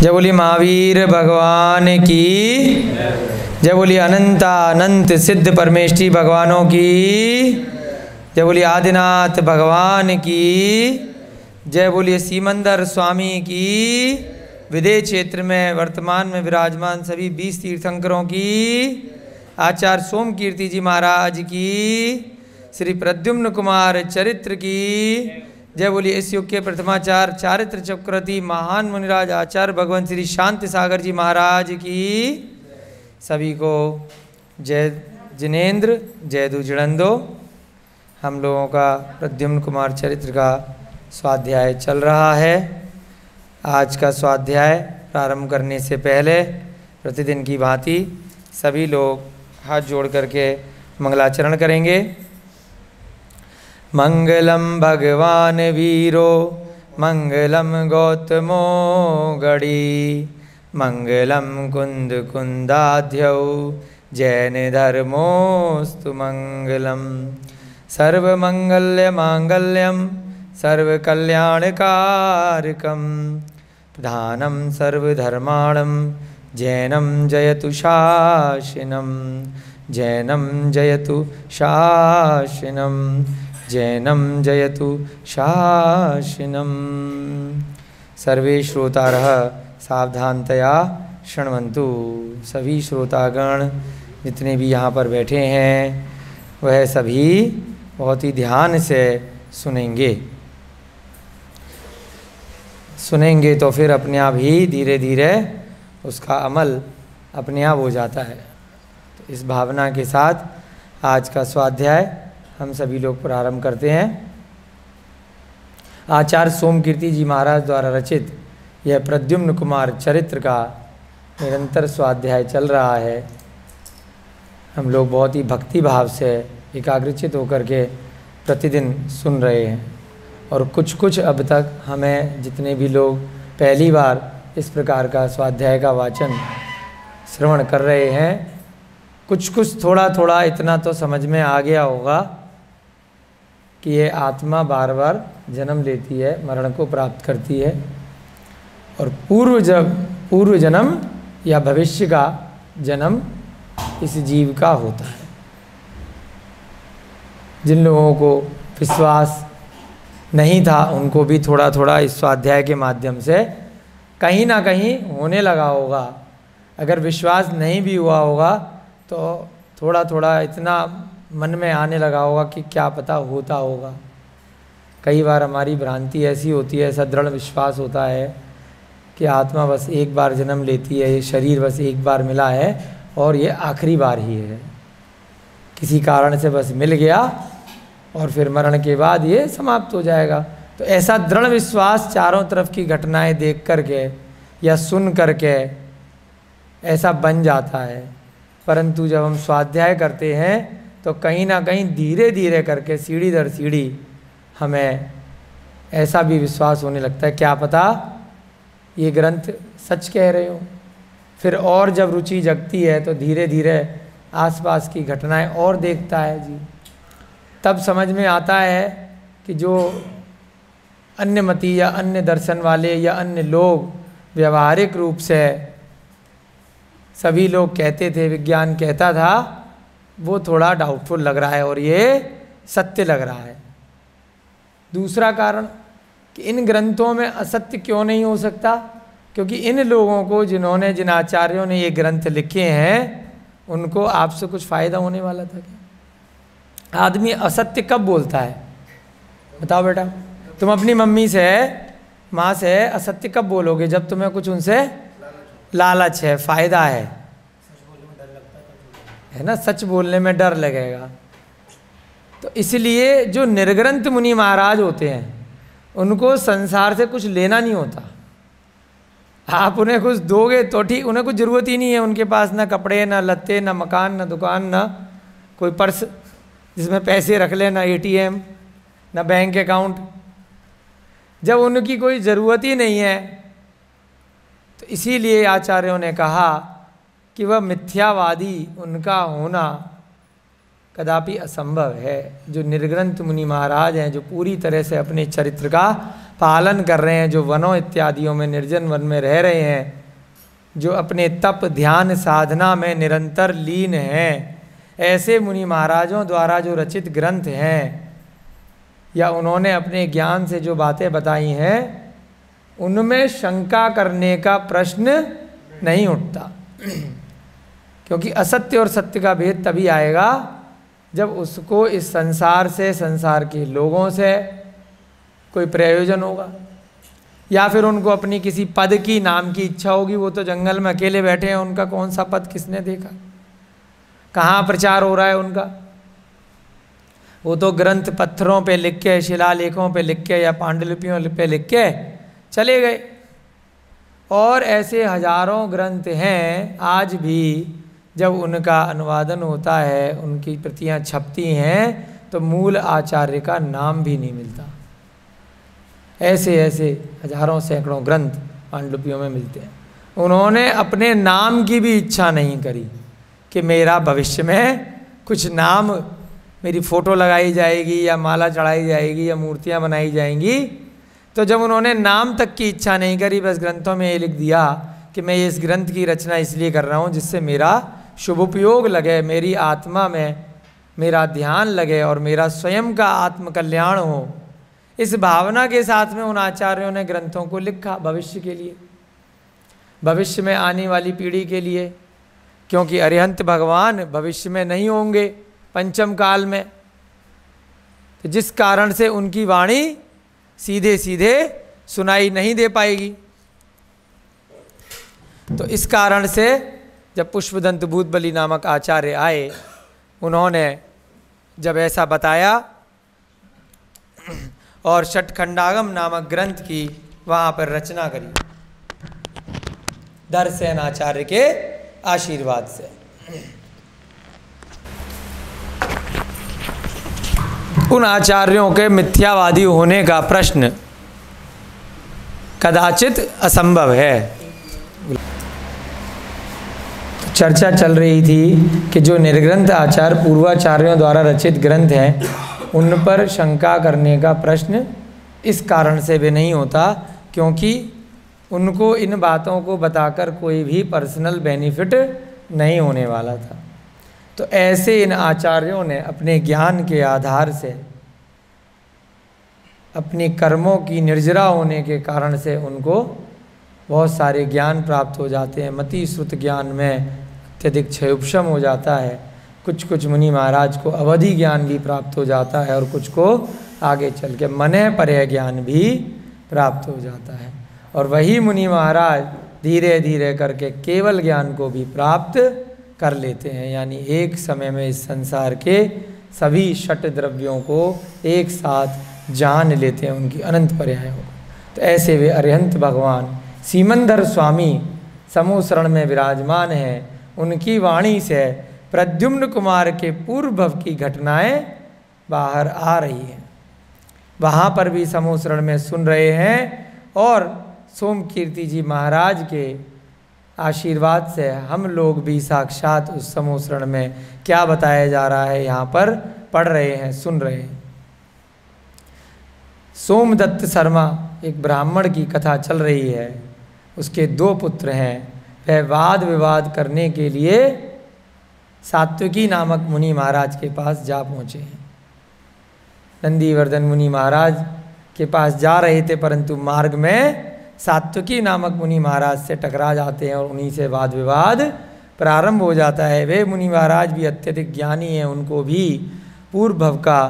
जय बोली महावीर भगवान की, जय बोली अनंत सिद्ध परमेष्ठी भगवानों की, जय बोली आदिनाथ भगवान की, जय बोलिए सीमंदर स्वामी की, विदेह क्षेत्र में वर्तमान में विराजमान सभी 20 तीर्थंकरों की, आचार्य सोम कीर्ति जी महाराज की, श्री प्रद्युम्न कुमार चरित्र की, जय बोलिए इस युग के प्रथमाचार्य चारित्र चक्रवर्ती महान मुनिराज आचार्य भगवान श्री शांति सागर जी महाराज की। सभी को जय जिनेन्द्र, जय दुजड़ंदो। हम लोगों का प्रद्युम्न कुमार चरित्र का स्वाध्याय चल रहा है। आज का स्वाध्याय प्रारंभ करने से पहले प्रतिदिन की भांति सभी लोग हाथ जोड़ करके मंगलाचरण करेंगे। मंगलम भगवान वीरो मंगलम गौतमो गणी, मंगलम कुंद कुंदाध्यौ जैन धर्मोस्तु मंगलम, सर्वमंगल्य मांगल्यम सर्वकल्याणकारकम, प्रधानम सर्वधर्माणम जैनम जयतु शासनम, जैनम जयतु शासनम, जैनम जयतु शासनम। सर्वे श्रोतारः सावधानतया शृण्वन्तु। सभी श्रोतागण जितने भी यहाँ पर बैठे हैं वह सभी बहुत ही ध्यान से सुनेंगे। सुनेंगे तो फिर अपने आप ही धीरे धीरे उसका अमल अपने आप हो जाता है। तो इस भावना के साथ आज का स्वाध्याय हम सभी लोग प्रारंभ करते हैं। आचार्य सोम कीर्ति जी महाराज द्वारा रचित यह प्रद्युम्न कुमार चरित्र का निरंतर स्वाध्याय चल रहा है। हम लोग बहुत ही भक्ति भाव से एकाग्रचित होकर के प्रतिदिन सुन रहे हैं। और कुछ कुछ अब तक हमें जितने भी लोग पहली बार इस प्रकार का स्वाध्याय का वाचन श्रवण कर रहे हैं, कुछ कुछ थोड़ा थोड़ा इतना तो समझ में आ गया होगा कि ये आत्मा बार बार जन्म लेती है, मरण को प्राप्त करती है और पूर्व जन्म या भविष्य का जन्म इस जीव का होता है। जिन लोगों को विश्वास नहीं था उनको भी थोड़ा थोड़ा इस स्वाध्याय के माध्यम से कहीं ना कहीं होने लगा होगा। अगर विश्वास नहीं भी हुआ होगा तो थोड़ा थोड़ा इतना मन में आने लगा होगा कि क्या पता होता होगा। कई बार हमारी भ्रांति ऐसी होती है, ऐसा दृढ़ विश्वास होता है कि आत्मा बस एक बार जन्म लेती है, ये शरीर बस एक बार मिला है और ये आखिरी बार ही है, किसी कारण से बस मिल गया और फिर मरण के बाद ये समाप्त हो जाएगा। तो ऐसा दृढ़ विश्वास चारों तरफ की घटनाएं देख करके या सुन करके ऐसा बन जाता है। परंतु जब हम स्वाध्याय करते हैं तो कहीं ना कहीं धीरे धीरे करके सीढ़ी दर सीढ़ी हमें ऐसा भी विश्वास होने लगता है क्या पता ये ग्रंथ सच कह रहे हो। फिर और जब रुचि जगती है तो धीरे धीरे आसपास की घटनाएं और देखता है जी, तब समझ में आता है कि जो अन्य मति या अन्य दर्शन वाले या अन्य लोग व्यवहारिक रूप से सभी लोग कहते थे, विज्ञान कहता था, वो थोड़ा डाउटफुल लग रहा है और ये सत्य लग रहा है। दूसरा कारण कि इन ग्रंथों में असत्य क्यों नहीं हो सकता, क्योंकि इन लोगों को जिन आचार्यों ने ये ग्रंथ लिखे हैं उनको आपसे कुछ फ़ायदा होने वाला था क्या? आदमी असत्य कब बोलता है बताओ बेटा? तुम अपनी मम्मी से माँ से असत्य कब बोलोगे? जब तुम्हें कुछ उनसे लालच है, फ़ायदा है ना, सच बोलने में डर लगेगा। तो इसलिए जो निर्ग्रंथ मुनि महाराज होते हैं उनको संसार से कुछ लेना नहीं होता। आप उन्हें कुछ दोगे तो ठीक, उन्हें कुछ ज़रूरत ही नहीं है। उनके पास ना कपड़े, ना लत्ते, ना मकान, ना दुकान, ना कोई पर्स जिसमें पैसे रख ले, ना ATM, ना बैंक अकाउंट। जब उनकी कोई ज़रूरत ही नहीं है तो इसीलिए आचार्यों ने कहा कि वह मिथ्यावादी उनका होना कदापि असंभव है। जो निर्ग्रंथ मुनि महाराज हैं, जो पूरी तरह से अपने चरित्र का पालन कर रहे हैं, जो वनों इत्यादियों में निर्जन वन में रह रहे हैं, जो अपने तप ध्यान साधना में निरंतर लीन हैं, ऐसे मुनि महाराजों द्वारा जो रचित ग्रंथ हैं या उन्होंने अपने ज्ञान से जो बातें बताई हैं, उनमें शंका करने का प्रश्न नहीं उठता। क्योंकि असत्य और सत्य का भेद तभी आएगा जब उसको इस संसार से, संसार के लोगों से कोई प्रयोजन होगा, या फिर उनको अपनी किसी पद की, नाम की इच्छा होगी। वो तो जंगल में अकेले बैठे हैं, उनका कौन सा पद किसने देखा, कहाँ प्रचार हो रहा है उनका। वो तो ग्रंथ पत्थरों पे लिख के, शिलालेखों पे लिख के या पांडुलिपियों पे लिख के चले गए। और ऐसे हजारों ग्रंथ हैं आज भी, जब उनका अनुवादन होता है, उनकी प्रतियां छपती हैं, तो मूल आचार्य का नाम भी नहीं मिलता। ऐसे ऐसे हजारों सैकड़ों ग्रंथ पांडुलिपियों में मिलते हैं। उन्होंने अपने नाम की भी इच्छा नहीं करी कि मेरा भविष्य में कुछ नाम, मेरी फ़ोटो लगाई जाएगी या माला चढ़ाई जाएगी या मूर्तियाँ बनाई जाएंगी। तो जब उन्होंने नाम तक की इच्छा नहीं करी, बस ग्रंथों में ये लिख दिया कि मैं इस ग्रंथ की रचना इसलिए कर रहा हूँ जिससे मेरा शुभ उपयोग लगे, मेरी आत्मा में मेरा ध्यान लगे और मेरा स्वयं का आत्मकल्याण हो, इस भावना के साथ में उन आचार्यों ने ग्रंथों को लिखा भविष्य के लिए, भविष्य में आने वाली पीढ़ी के लिए। क्योंकि अरिहंत भगवान भविष्य में नहीं होंगे पंचम काल में, तो जिस कारण से उनकी वाणी सीधे सीधे सुनाई नहीं दे पाएगी। तो इस कारण से जब पुष्पदंत भूतबली नामक आचार्य आए, उन्होंने जब ऐसा बताया और षटखंडागम नामक ग्रंथ की वहाँ पर रचना करी दर्शन आचार्य के आशीर्वाद से। उन आचार्यों के मिथ्यावादी होने का प्रश्न कदाचित असंभव है। तो चर्चा चल रही थी कि जो निर्ग्रंथ आचार पूर्वाचार्यों द्वारा रचित ग्रंथ हैं, उन पर शंका करने का प्रश्न इस कारण से भी नहीं होता क्योंकि उनको इन बातों को बताकर कोई भी पर्सनल बेनिफिट नहीं होने वाला था। तो ऐसे इन आचार्यों ने अपने ज्ञान के आधार से, अपने कर्मों की निर्जरा होने के कारण से उनको बहुत सारे ज्ञान प्राप्त हो जाते हैं। मति श्रुत ज्ञान में अत्यधिक क्षयोपशम हो जाता है। कुछ कुछ मुनि महाराज को अवधि ज्ञान भी प्राप्त हो जाता है और कुछ को आगे चल के मने परय ज्ञान भी प्राप्त हो जाता है। और वही मुनि महाराज धीरे धीरे करके केवल ज्ञान को भी प्राप्त कर लेते हैं, यानी एक समय में इस संसार के सभी षट द्रव्यों को एक साथ जान लेते हैं, उनकी अनंत पर्याय हो। तो ऐसे वे अरिहंत भगवान सीमंदर स्वामी समूह शरण में विराजमान हैं। उनकी वाणी से प्रद्युम्न कुमार के पूर्व भव की घटनाएं बाहर आ रही हैं। वहाँ पर भी समूह शरण में सुन रहे हैं और सोमकीर्ति जी महाराज के आशीर्वाद से हम लोग भी साक्षात उस समूह शरण में क्या बताया जा रहा है यहाँ पर पढ़ रहे हैं, सुन रहे हैं। सोमदत्त शर्मा एक ब्राह्मण की कथा चल रही है। उसके 2 पुत्र हैं। वह वाद विवाद करने के लिए सात्विकी नामक मुनि महाराज के पास जा पहुँचे हैं। नंदीवर्धन मुनि महाराज के पास जा रहे थे, परंतु मार्ग में सात्विकी नामक मुनि महाराज से टकरा जाते हैं और उन्हीं से वाद विवाद प्रारंभ हो जाता है। वे मुनि महाराज भी अत्यधिक ज्ञानी हैं, उनको भी पूर्व भव का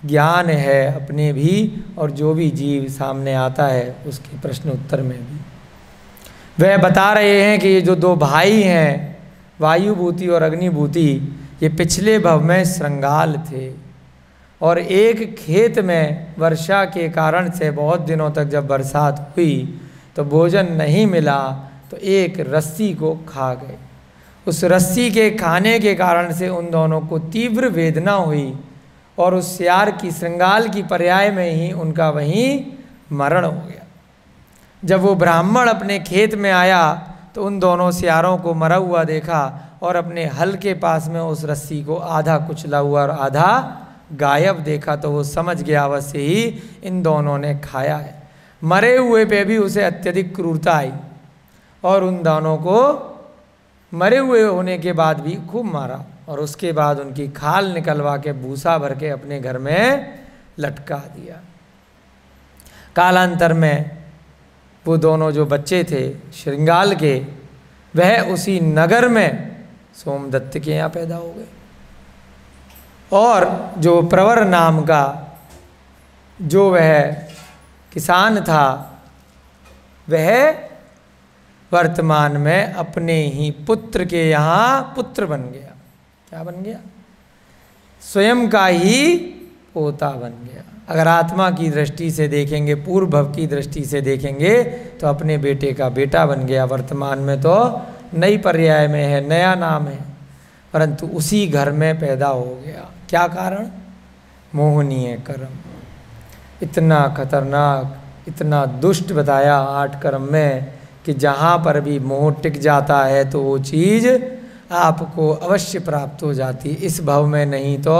ज्ञान है अपने भी, और जो भी जीव सामने आता है उसके प्रश्न उत्तर में भी। वह बता रहे हैं कि ये जो 2 भाई हैं, वायुभूति और अग्निभूति, ये पिछले भव में श्रृंगाल थे और एक खेत में वर्षा के कारण से बहुत दिनों तक जब बरसात हुई तो भोजन नहीं मिला, तो एक रस्सी को खा गए। उस रस्सी के खाने के कारण से उन दोनों को तीव्र वेदना हुई और उस सियार की श्रृंगाल की पर्याय में ही उनका वहीं मरण हो गया। जब वो ब्राह्मण अपने खेत में आया तो उन दोनों सियारों को मरा हुआ देखा और अपने हल के पास में उस रस्सी को आधा कुचला हुआ और आधा गायब देखा, तो वो समझ गया अवश्य ही इन दोनों ने खाया है। मरे हुए पे भी उसे अत्यधिक क्रूरता आई और उन दोनों को मरे हुए होने के बाद भी खूब मारा और उसके बाद उनकी खाल निकलवा के भूसा भर के अपने घर में लटका दिया। कालांतर में वो दोनों जो बच्चे थे श्रृंगाल के, वह उसी नगर में सोमदत्त के यहाँ पैदा हो गए। और जो प्रवर नाम का जो वह किसान था, वह वर्तमान में अपने ही पुत्र के यहाँ पुत्र बन गया। क्या बन गया? स्वयं का ही पोता बन गया। अगर आत्मा की दृष्टि से देखेंगे, पूर्व भव की दृष्टि से देखेंगे, तो अपने बेटे का बेटा बन गया। वर्तमान में तो नई पर्याय में है, नया नाम है, परंतु उसी घर में पैदा हो गया। क्या कारण? मोहनीय कर्म। इतना खतरनाक, इतना दुष्ट बताया 8 कर्म में कि जहाँ पर भी मोह टिक जाता है तो वो चीज़ आपको अवश्य प्राप्त हो जाती, इस भव में नहीं तो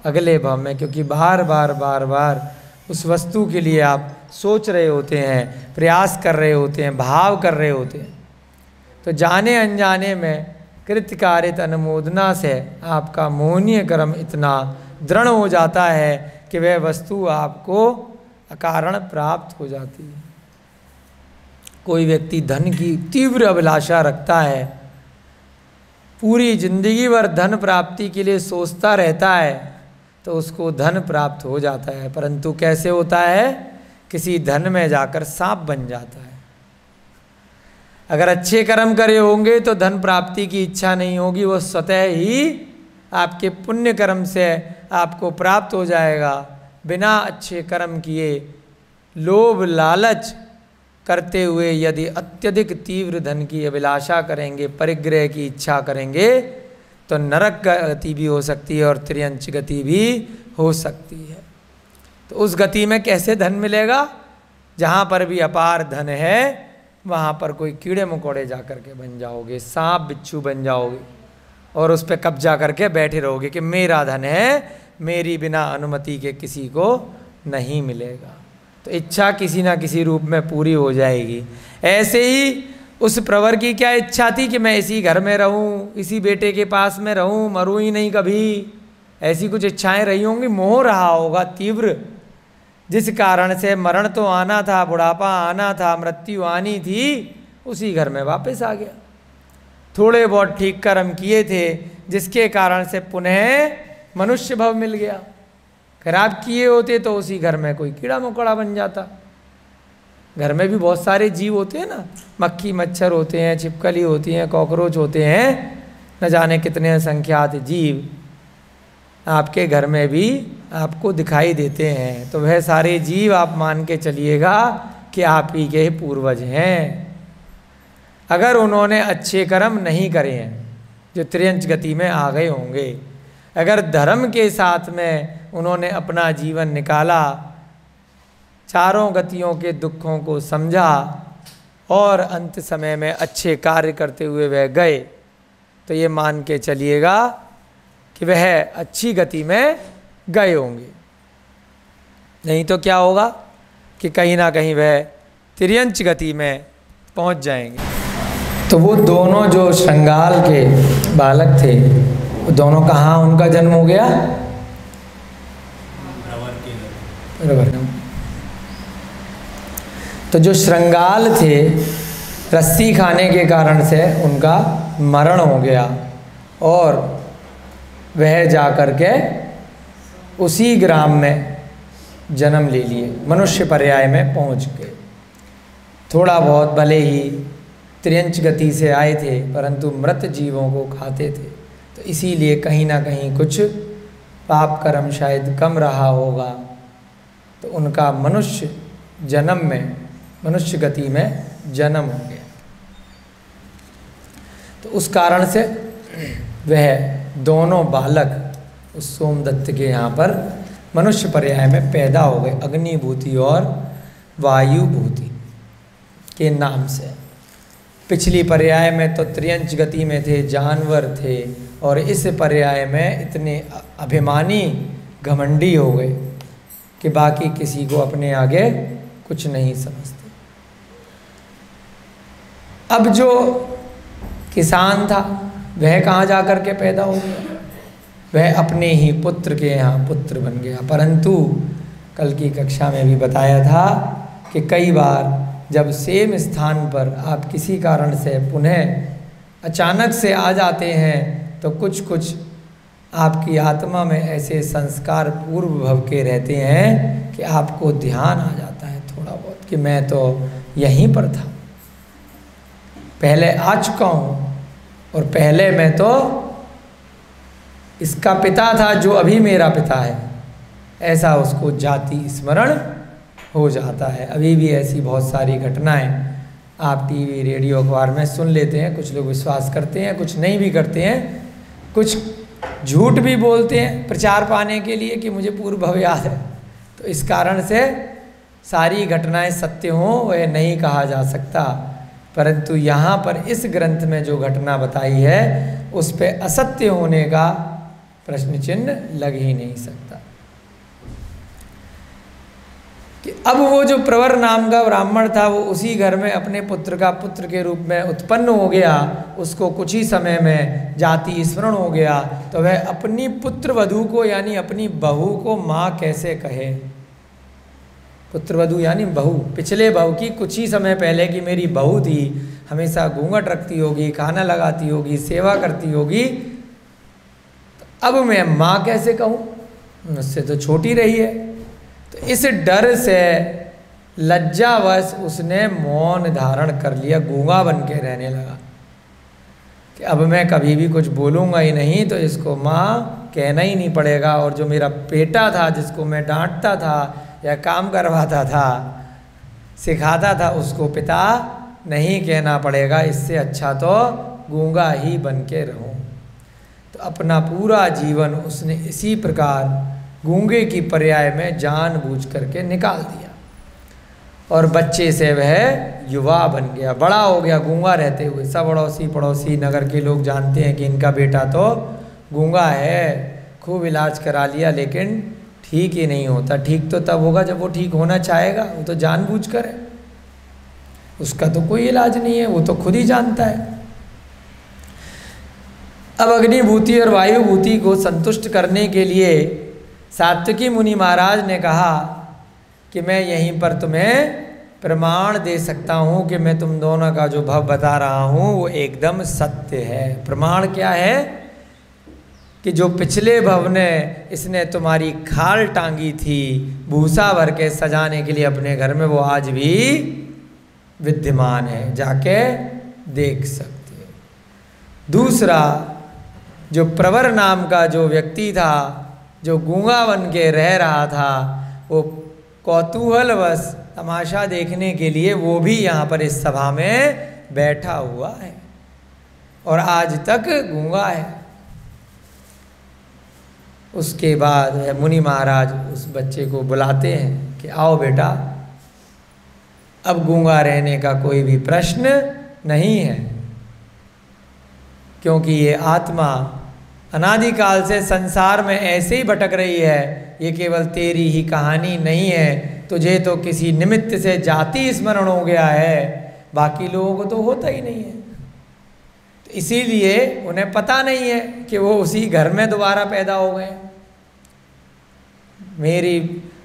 अगले भव में, क्योंकि बार बार उस वस्तु के लिए आप सोच रहे होते हैं, प्रयास कर रहे होते हैं, भाव कर रहे होते हैं। तो जाने अनजाने में कृतकारित अनुमोदना से आपका मोहनीय कर्म इतना दृढ़ हो जाता है कि वह वस्तु आपको अकारण प्राप्त हो जाती है। कोई व्यक्ति धन की तीव्र अभिलाषा रखता है, पूरी जिंदगी भर धन प्राप्ति के लिए सोचता रहता है, तो उसको धन प्राप्त हो जाता है, परंतु कैसे होता है? किसी धन में जाकर सांप बन जाता है। अगर अच्छे कर्म करे होंगे तो धन प्राप्ति की इच्छा नहीं होगी, वो स्वतः ही आपके पुण्य कर्म से आपको प्राप्त हो जाएगा। बिना अच्छे कर्म किए लोभ लालच करते हुए यदि अत्यधिक तीव्र धन की अभिलाषा करेंगे, परिग्रह की इच्छा करेंगे, तो नरक गति भी हो सकती है और त्रियंच गति भी हो सकती है। तो उस गति में कैसे धन मिलेगा? जहाँ पर भी अपार धन है वहाँ पर कोई कीड़े मकोड़े जा कर के बन जाओगे, सांप बिच्छू बन जाओगे और उस पर कब्जा करके बैठे रहोगे कि मेरा धन है, मेरी बिना अनुमति के किसी को नहीं मिलेगा। तो इच्छा किसी ना किसी रूप में पूरी हो जाएगी। ऐसे ही उस प्रवर की क्या इच्छा थी कि मैं इसी घर में रहूं, इसी बेटे के पास में रहूं, मरूं ही नहीं कभी, ऐसी कुछ इच्छाएं रही होंगी, मोह रहा होगा तीव्र, जिस कारण से मरण तो आना था, बुढ़ापा आना था, मृत्यु आनी थी, उसी घर में वापस आ गया। थोड़े बहुत ठीक कर्म किए थे जिसके कारण से पुनः मनुष्य भव मिल गया। खराब किए होते तो उसी घर में कोई कीड़ा मकोड़ा बन जाता। घर में भी बहुत सारे जीव होते हैं ना, मक्खी मच्छर होते हैं, छिपकली होती हैं, कॉकरोच होते हैं, न जाने कितने संख्यात जीव आपके घर में भी आपको दिखाई देते हैं। तो वह सारे जीव आप मान के चलिएगा कि आप ही के पूर्वज हैं। अगर उन्होंने अच्छे कर्म नहीं करे हैं जो त्रियंच गति में आ गए होंगे, अगर धर्म के साथ में उन्होंने अपना जीवन निकाला, चारों गतियों के दुखों को समझा और अंत समय में अच्छे कार्य करते हुए वह गए, तो ये मान के चलिएगा कि वह अच्छी गति में गए होंगे। नहीं तो क्या होगा कि कहीं ना कहीं वह त्रियंच गति में पहुंच जाएंगे। तो वो दोनों जो श्रृंगाल के बालक थे, वो दोनों कहाँ उनका जन्म हो गया? प्रवर। तो जो श्रृंगाल थे, रस्सी खाने के कारण से उनका मरण हो गया और वह जाकर के उसी ग्राम में जन्म ले लिए, मनुष्य पर्याय में पहुंच गए। थोड़ा बहुत भले ही त्रियंच गति से आए थे, परंतु मृत जीवों को खाते थे, तो इसीलिए कहीं ना कहीं कुछ पाप कर्म शायद कम रहा होगा, तो उनका मनुष्य जन्म में, मनुष्य गति में जन्म हो गया। तो उस कारण से वह दोनों बालक उस सोमदत्त के यहाँ पर मनुष्य पर्याय में पैदा हो गए, अग्निभूति और वायुभूति के नाम से। पिछली पर्याय में तो त्रियंच गति में थे, जानवर थे, और इस पर्याय में इतने अभिमानी घमंडी हो गए कि बाकी किसी को अपने आगे कुछ नहीं समझते। अब जो किसान था वह कहाँ जा कर के पैदा हो गया? वह अपने ही पुत्र के यहाँ पुत्र बन गया। परंतु कल की कक्षा में भी बताया था कि कई बार जब सेम स्थान पर आप किसी कारण से पुनः अचानक से आ जाते हैं तो कुछ कुछ आपकी आत्मा में ऐसे संस्कार पूर्व भव के रहते हैं कि आपको ध्यान आ जाता है थोड़ा बहुत कि मैं तो यहीं पर था, पहले आ चुका हूँ, और पहले मैं तो इसका पिता था जो अभी मेरा पिता है। ऐसा उसको जाति स्मरण हो जाता है। अभी भी ऐसी बहुत सारी घटनाएं आप टीवी रेडियो अखबार में सुन लेते हैं। कुछ लोग विश्वास करते हैं, कुछ नहीं भी करते हैं, कुछ झूठ भी बोलते हैं प्रचार पाने के लिए कि मुझे पूर्व भव याद है। तो इस कारण से सारी घटनाएं सत्य हों वह नहीं कहा जा सकता, परंतु यहाँ पर इस ग्रंथ में जो घटना बताई है उस पे असत्य होने का प्रश्न चिन्ह लग ही नहीं सकता। कि अब वो जो प्रवर नाम का ब्राह्मण था वो उसी घर में अपने पुत्र का पुत्र के रूप में उत्पन्न हो गया। उसको कुछ ही समय में जाति स्मरण हो गया, तो वह अपनी पुत्र वधू को यानी अपनी बहू को माँ कैसे कहे? पुत्र वधू यानी बहू, पिछले बहू की कुछ ही समय पहले की मेरी बहू थी, हमेशा घूंघट रखती होगी, खाना लगाती होगी, सेवा करती होगी, तो अब मैं माँ कैसे कहूँ? मुझसे तो छोटी रही है। तो इस डर से लज्जावश उसने मौन धारण कर लिया, गूंगा बन के रहने लगा कि अब मैं कभी भी कुछ बोलूँगा ही नहीं, तो इसको माँ कहना ही नहीं पड़ेगा। और जो मेरा बेटा था जिसको मैं डांटता था या काम करवाता था, सिखाता था, उसको पिता नहीं कहना पड़ेगा। इससे अच्छा तो गूंगा ही बन के रहूं। तो अपना पूरा जीवन उसने इसी प्रकार गूंगे की पर्याय में जानबूझ करके निकाल दिया, और बच्चे से वह युवा बन गया, बड़ा हो गया गूंगा रहते हुए। सब अड़ोसी पड़ोसी नगर के लोग जानते हैं कि इनका बेटा तो गूंगा है। खूब इलाज करा लिया लेकिन ठीक ही नहीं होता। ठीक तो तब होगा जब वो ठीक होना चाहेगा, वो तो जानबूझ कर है, उसका तो कोई इलाज नहीं है, वो तो खुद ही जानता है। अब अग्निभूति और वायुभूति को संतुष्ट करने के लिए सात्विकी मुनि महाराज ने कहा कि मैं यहीं पर तुम्हें प्रमाण दे सकता हूँ कि मैं तुम दोनों का जो भव बता रहा हूँ वो एकदम सत्य है। प्रमाण क्या है? कि जो पिछले भव ने इसने तुम्हारी खाल टांगी थी भूसा भर के सजाने के लिए अपने घर में, वो आज भी विद्यमान है, जाके देख सकते हो। दूसरा, जो प्रवर नाम का जो व्यक्ति था जो गूंगा बन के रह रहा था, वो कौतूहलवश तमाशा देखने के लिए वो भी यहाँ पर इस सभा में बैठा हुआ है और आज तक गूंगा है। उसके बाद मुनि महाराज उस बच्चे को बुलाते हैं कि आओ बेटा, अब गूंगा रहने का कोई भी प्रश्न नहीं है, क्योंकि ये आत्मा अनादिकाल से संसार में ऐसे ही भटक रही है। ये केवल तेरी ही कहानी नहीं है, तुझे तो किसी निमित्त से जाति स्मरण हो गया है, बाकी लोगों को तो होता ही नहीं है। तो इसीलिए उन्हें पता नहीं है कि वो उसी घर में दोबारा पैदा हो गए। मेरी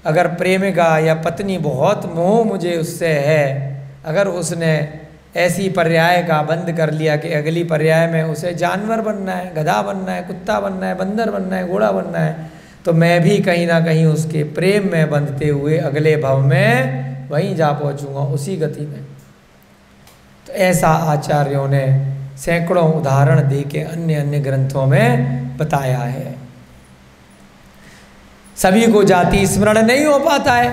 अगर प्रेमिका या पत्नी बहुत मोह मुझे उससे है, अगर उसने ऐसी पर्याय का बंद कर लिया कि अगली पर्याय में उसे जानवर बनना है, गधा बनना है, कुत्ता बनना है, बंदर बनना है, घोड़ा बनना है, तो मैं भी कहीं ना कहीं उसके प्रेम में बंधते हुए अगले भव में वहीं जा पहुंचूंगा, उसी गति में। तो ऐसा आचार्यों ने सैकड़ों उदाहरण दे के अन्य अन्य ग्रंथों में बताया है। सभी को जाति स्मरण नहीं हो पाता है,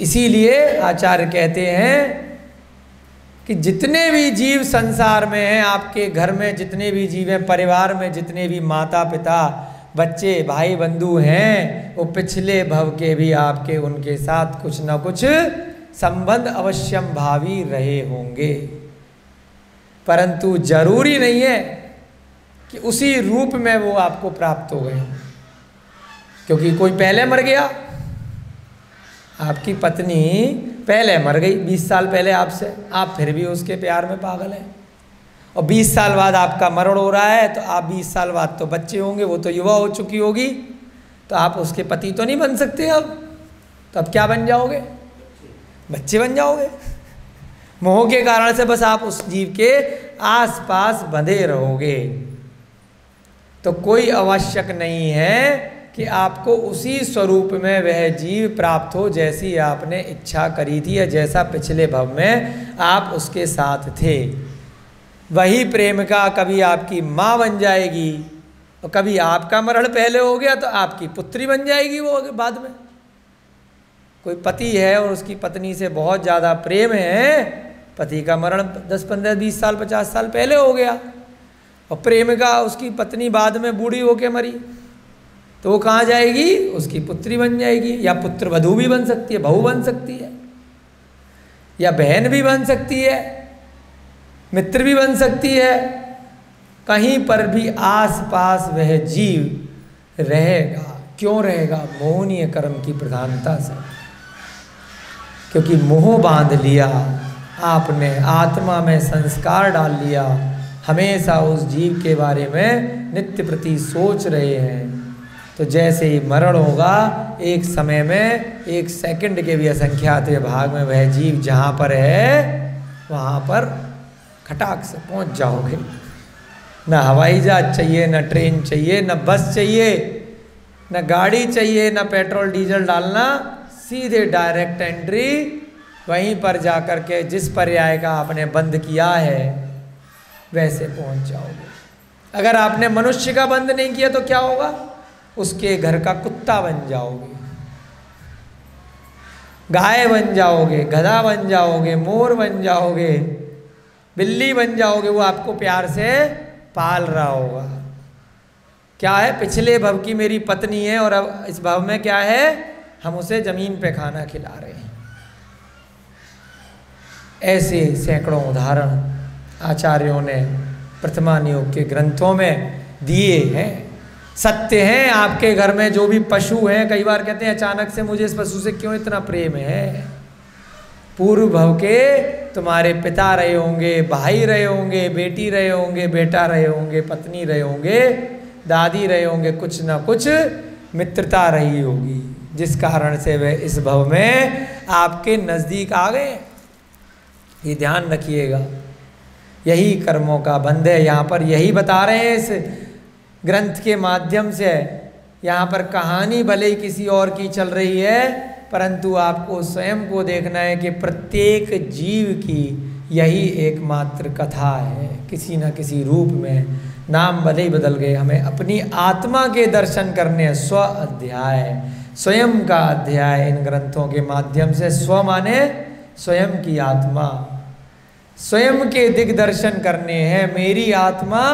इसीलिए आचार्य कहते हैं कि जितने भी जीव संसार में हैं, आपके घर में जितने भी जीव हैं, परिवार में जितने भी माता पिता बच्चे भाई बंधु हैं, वो पिछले भव के भी आपके उनके साथ कुछ न कुछ संबंध अवश्यम भावी रहे होंगे। परंतु जरूरी नहीं है कि उसी रूप में वो आपको प्राप्त हो गए, क्योंकि कोई पहले मर गया, आपकी पत्नी पहले मर गई 20 साल पहले आपसे, आप फिर भी उसके प्यार में पागल हैं, और 20 साल बाद आपका मरण हो रहा है, तो आप 20 साल बाद तो बच्चे होंगे, वो तो युवा हो चुकी होगी, तो आप उसके पति तो नहीं बन सकते अब, तो अब क्या बन जाओगे? बच्चे बन जाओगे। मोह के कारण से बस आप उस जीव के आसपास बंधे रहोगे। तो कोई आवश्यक नहीं है कि आपको उसी स्वरूप में वह जीव प्राप्त हो जैसी आपने इच्छा करी थी, या जैसा पिछले भव में आप उसके साथ थे। वही प्रेमिका कभी आपकी माँ बन जाएगी, और कभी आपका मरण पहले हो गया तो आपकी पुत्री बन जाएगी वो बाद में। कोई पति है और उसकी पत्नी से बहुत ज़्यादा प्रेम है, पति का मरण 10, 15, 20 साल 50 साल पहले हो गया, और प्रेमिका उसकी पत्नी बाद में बूढ़ी होके मरी, तो वो कहाँ जाएगी? उसकी पुत्री बन जाएगी, या पुत्र वधू भी बन सकती है, बहू बन सकती है, या बहन भी बन सकती है, मित्र भी बन सकती है। कहीं पर भी आसपास वह जीव रहेगा। क्यों रहेगा? मोहनीय कर्म की प्रधानता से, क्योंकि मोह बांध लिया आपने, आत्मा में संस्कार डाल लिया, हमेशा उस जीव के बारे में नित्य प्रति सोच रहे हैं। तो जैसे ही मरण होगा, एक समय में 1 सेकंड के भी असंख्यात भाग में वह जीव जहाँ पर है वहाँ पर खटाक से पहुँच जाओगे। न हवाई जहाज चाहिए, न ट्रेन चाहिए, न बस चाहिए, न गाड़ी चाहिए, न पेट्रोल डीजल डालना, सीधे डायरेक्ट एंट्री, वहीं पर जाकर के जिस पर्याय का आपने बंद किया है वैसे पहुंच जाओगे। अगर आपने मनुष्य का बंद नहीं किया तो क्या होगा? उसके घर का कुत्ता बन जाओगे, गाय बन जाओगे, गधा बन जाओगे, मोर बन जाओगे, बिल्ली बन जाओगे। वो आपको प्यार से पाल रहा होगा। क्या है? पिछले भव की मेरी पत्नी है, और अब इस भव में क्या है? हम उसे जमीन पे खाना खिला रहे हैं। ऐसे सैकड़ों उदाहरण आचार्यों ने प्रथमान योग के ग्रंथों में दिए हैं। सत्य है, आपके घर में जो भी पशु हैं, कई बार कहते हैं अचानक से मुझे इस पशु से क्यों इतना प्रेम है? पूर्व भव के तुम्हारे पिता रहे होंगे, भाई रहे होंगे, बेटी रहे होंगे, बेटा रहे होंगे, पत्नी रहे होंगे, दादी रहे होंगे, कुछ ना कुछ मित्रता रही होगी, जिस कारण से वे इस भव में आपके नज़दीक आ गए। ये ध्यान रखिएगा, यही कर्मों का बंध है। यहाँ पर यही बता रहे हैं इस ग्रंथ के माध्यम से। यहाँ पर कहानी भले ही किसी और की चल रही है, परंतु आपको स्वयं को देखना है कि प्रत्येक जीव की यही एकमात्र कथा है। किसी न किसी रूप में, नाम भले ही बदल गए, हमें अपनी आत्मा के दर्शन करने हैं। स्व अध्याय, स्वयं का अध्याय इन ग्रंथों के माध्यम से। स्व माने स्वयं की आत्मा, स्वयं के दिग्दर्शन करने हैं। मेरी आत्मा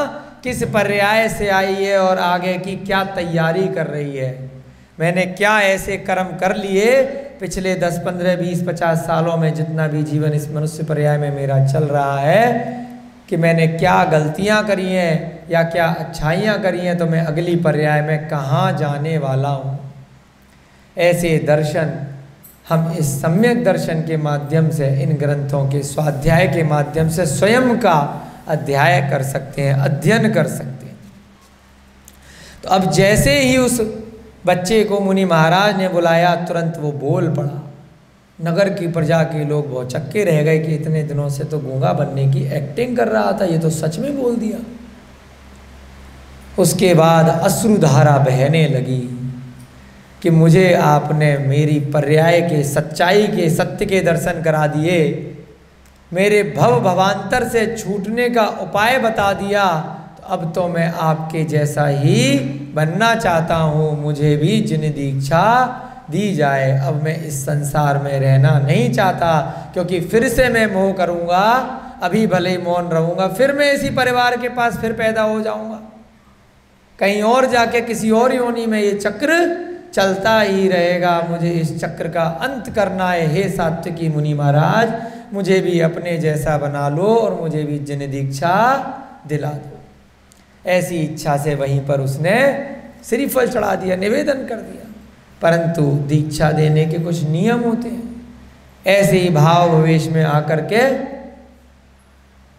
किस पर्याय से आई है और आगे की क्या तैयारी कर रही है। मैंने क्या ऐसे कर्म कर लिए पिछले 10, 15, 20, 50 सालों में, जितना भी जीवन इस मनुष्य पर्याय में मेरा चल रहा है, कि मैंने क्या गलतियां करी हैं या क्या अच्छाइयां करी हैं, तो मैं अगली पर्याय में कहाँ जाने वाला हूँ। ऐसे दर्शन हम इस सम्यक दर्शन के माध्यम से, इन ग्रंथों के स्वाध्याय के माध्यम से स्वयं का अध्याय कर सकते हैं, अध्ययन कर सकते हैं। तो अब जैसे ही उस बच्चे को मुनि महाराज ने बुलाया, तुरंत वो बोल पड़ा। नगर की प्रजा के लोग बहुत चक्के रह गए कि इतने दिनों से तो गूंगा बनने की एक्टिंग कर रहा था, ये तो सच में बोल दिया। उसके बाद अश्रुधारा बहने लगी कि मुझे आपने मेरी पर्याय के, सच्चाई के, सत्य के दर्शन करा दिए, मेरे भव भवांतर से छूटने का उपाय बता दिया, तो अब तो मैं आपके जैसा ही बनना चाहता हूँ। मुझे भी जिन दीक्षा दी जाए। अब मैं इस संसार में रहना नहीं चाहता, क्योंकि फिर से मैं मोह करूँगा। अभी भले ही मौन रहूँगा, फिर मैं इसी परिवार के पास फिर पैदा हो जाऊँगा, कहीं और जाके किसी और योनि में ये चक्र चलता ही रहेगा। मुझे इस चक्र का अंत करना है। हे सात्विकी मुनि महाराज, मुझे भी अपने जैसा बना लो और मुझे भी जिन दीक्षा दिला दो। ऐसी इच्छा से वहीं पर उसने श्रीफल चढ़ा दिया, निवेदन कर दिया। परंतु दीक्षा देने के कुछ नियम होते हैं। ऐसे ही भाव भवेश में आकर के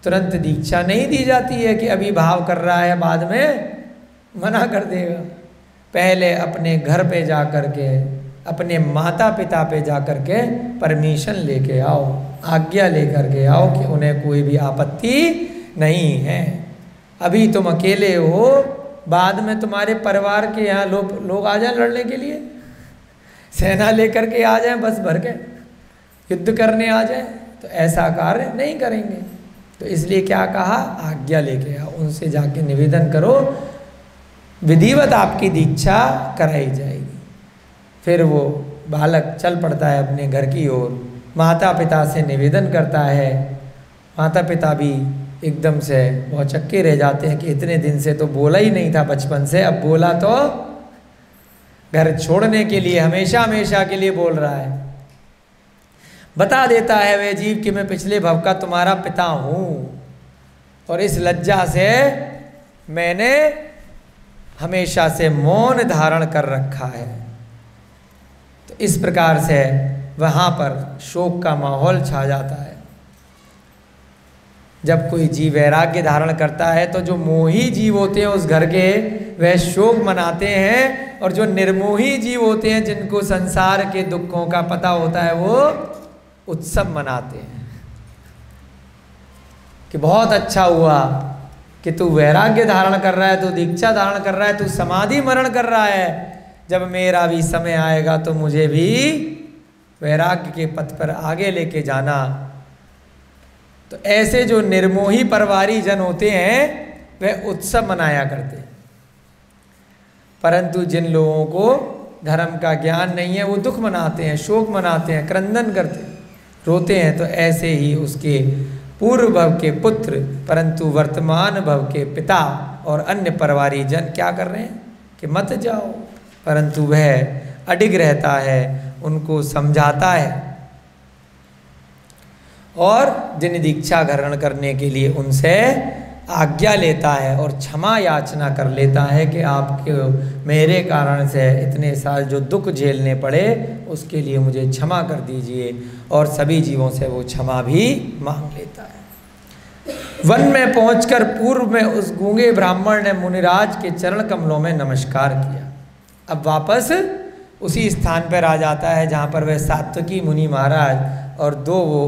तुरंत दीक्षा नहीं दी जाती है कि अभी भाव कर रहा है बाद में मना कर देगा। पहले अपने घर पे जा कर के, अपने माता पिता पे जा कर के परमिशन लेके आओ, आज्ञा लेकर के आओ कि उन्हें कोई भी आपत्ति नहीं है। अभी तुम अकेले हो, बाद में तुम्हारे परिवार के यहाँ लोग आ जाएं लड़ने के लिए, सेना लेकर के आ जाएं, बस भर के युद्ध करने आ जाएं, तो ऐसा कार्य नहीं करेंगे। तो इसलिए क्या कहा, आज्ञा लेके आओ, उनसे जाके निवेदन करो, विधिवत आपकी दीक्षा कराई जाएगी। फिर वो बालक चल पड़ता है अपने घर की ओर, माता पिता से निवेदन करता है। माता पिता भी एकदम से बहुत चक्के रह जाते हैं कि इतने दिन से तो बोला ही नहीं था बचपन से, अब बोला तो घर छोड़ने के लिए हमेशा हमेशा के लिए बोल रहा है। बता देता है वह जीव कि मैं पिछले भव का तुम्हारा पिता हूँ, और इस लज्जा से मैंने हमेशा से मौन धारण कर रखा है। तो इस प्रकार से वहाँ पर शोक का माहौल छा जाता है। जब कोई जीव वैराग्य धारण करता है तो जो मोही जीव होते हैं उस घर के, वह शोक मनाते हैं, और जो निर्मोही जीव होते हैं जिनको संसार के दुखों का पता होता है वो उत्सव मनाते हैं कि बहुत अच्छा हुआ कि तू वैराग्य धारण कर रहा है, तू दीक्षा धारण कर रहा है, तू समाधि मरण कर रहा है। जब मेरा भी समय आएगा तो मुझे भी वैराग्य के पथ पर आगे लेके जाना। तो ऐसे जो निर्मोही परवारी जन होते हैं वह उत्सव मनाया करते हैं। परंतु जिन लोगों को धर्म का ज्ञान नहीं है वो दुख मनाते हैं, शोक मनाते हैं, क्रंदन करते हैं, रोते हैं। तो ऐसे ही उसके पूर्व भव के पुत्र परंतु वर्तमान भव के पिता और अन्य परवारी जन क्या कर रहे हैं कि मत जाओ, परंतु वह अडिग रहता है, उनको समझाता है और जिन दीक्षा ग्रहण करने के लिए उनसे आज्ञा लेता है और क्षमा याचना कर लेता है कि आपके मेरे कारण से इतने साल जो दुख झेलने पड़े उसके लिए मुझे क्षमा कर दीजिए, और सभी जीवों से वो क्षमा भी मांग लेता है। वन में पहुंचकर पूर्व में उस गूंगे ब्राह्मण ने मुनिराज के चरण कमलों में नमस्कार किया। अब वापस उसी स्थान पर आ जाता है जहाँ पर वह सात्विकी मुनि महाराज और दो वो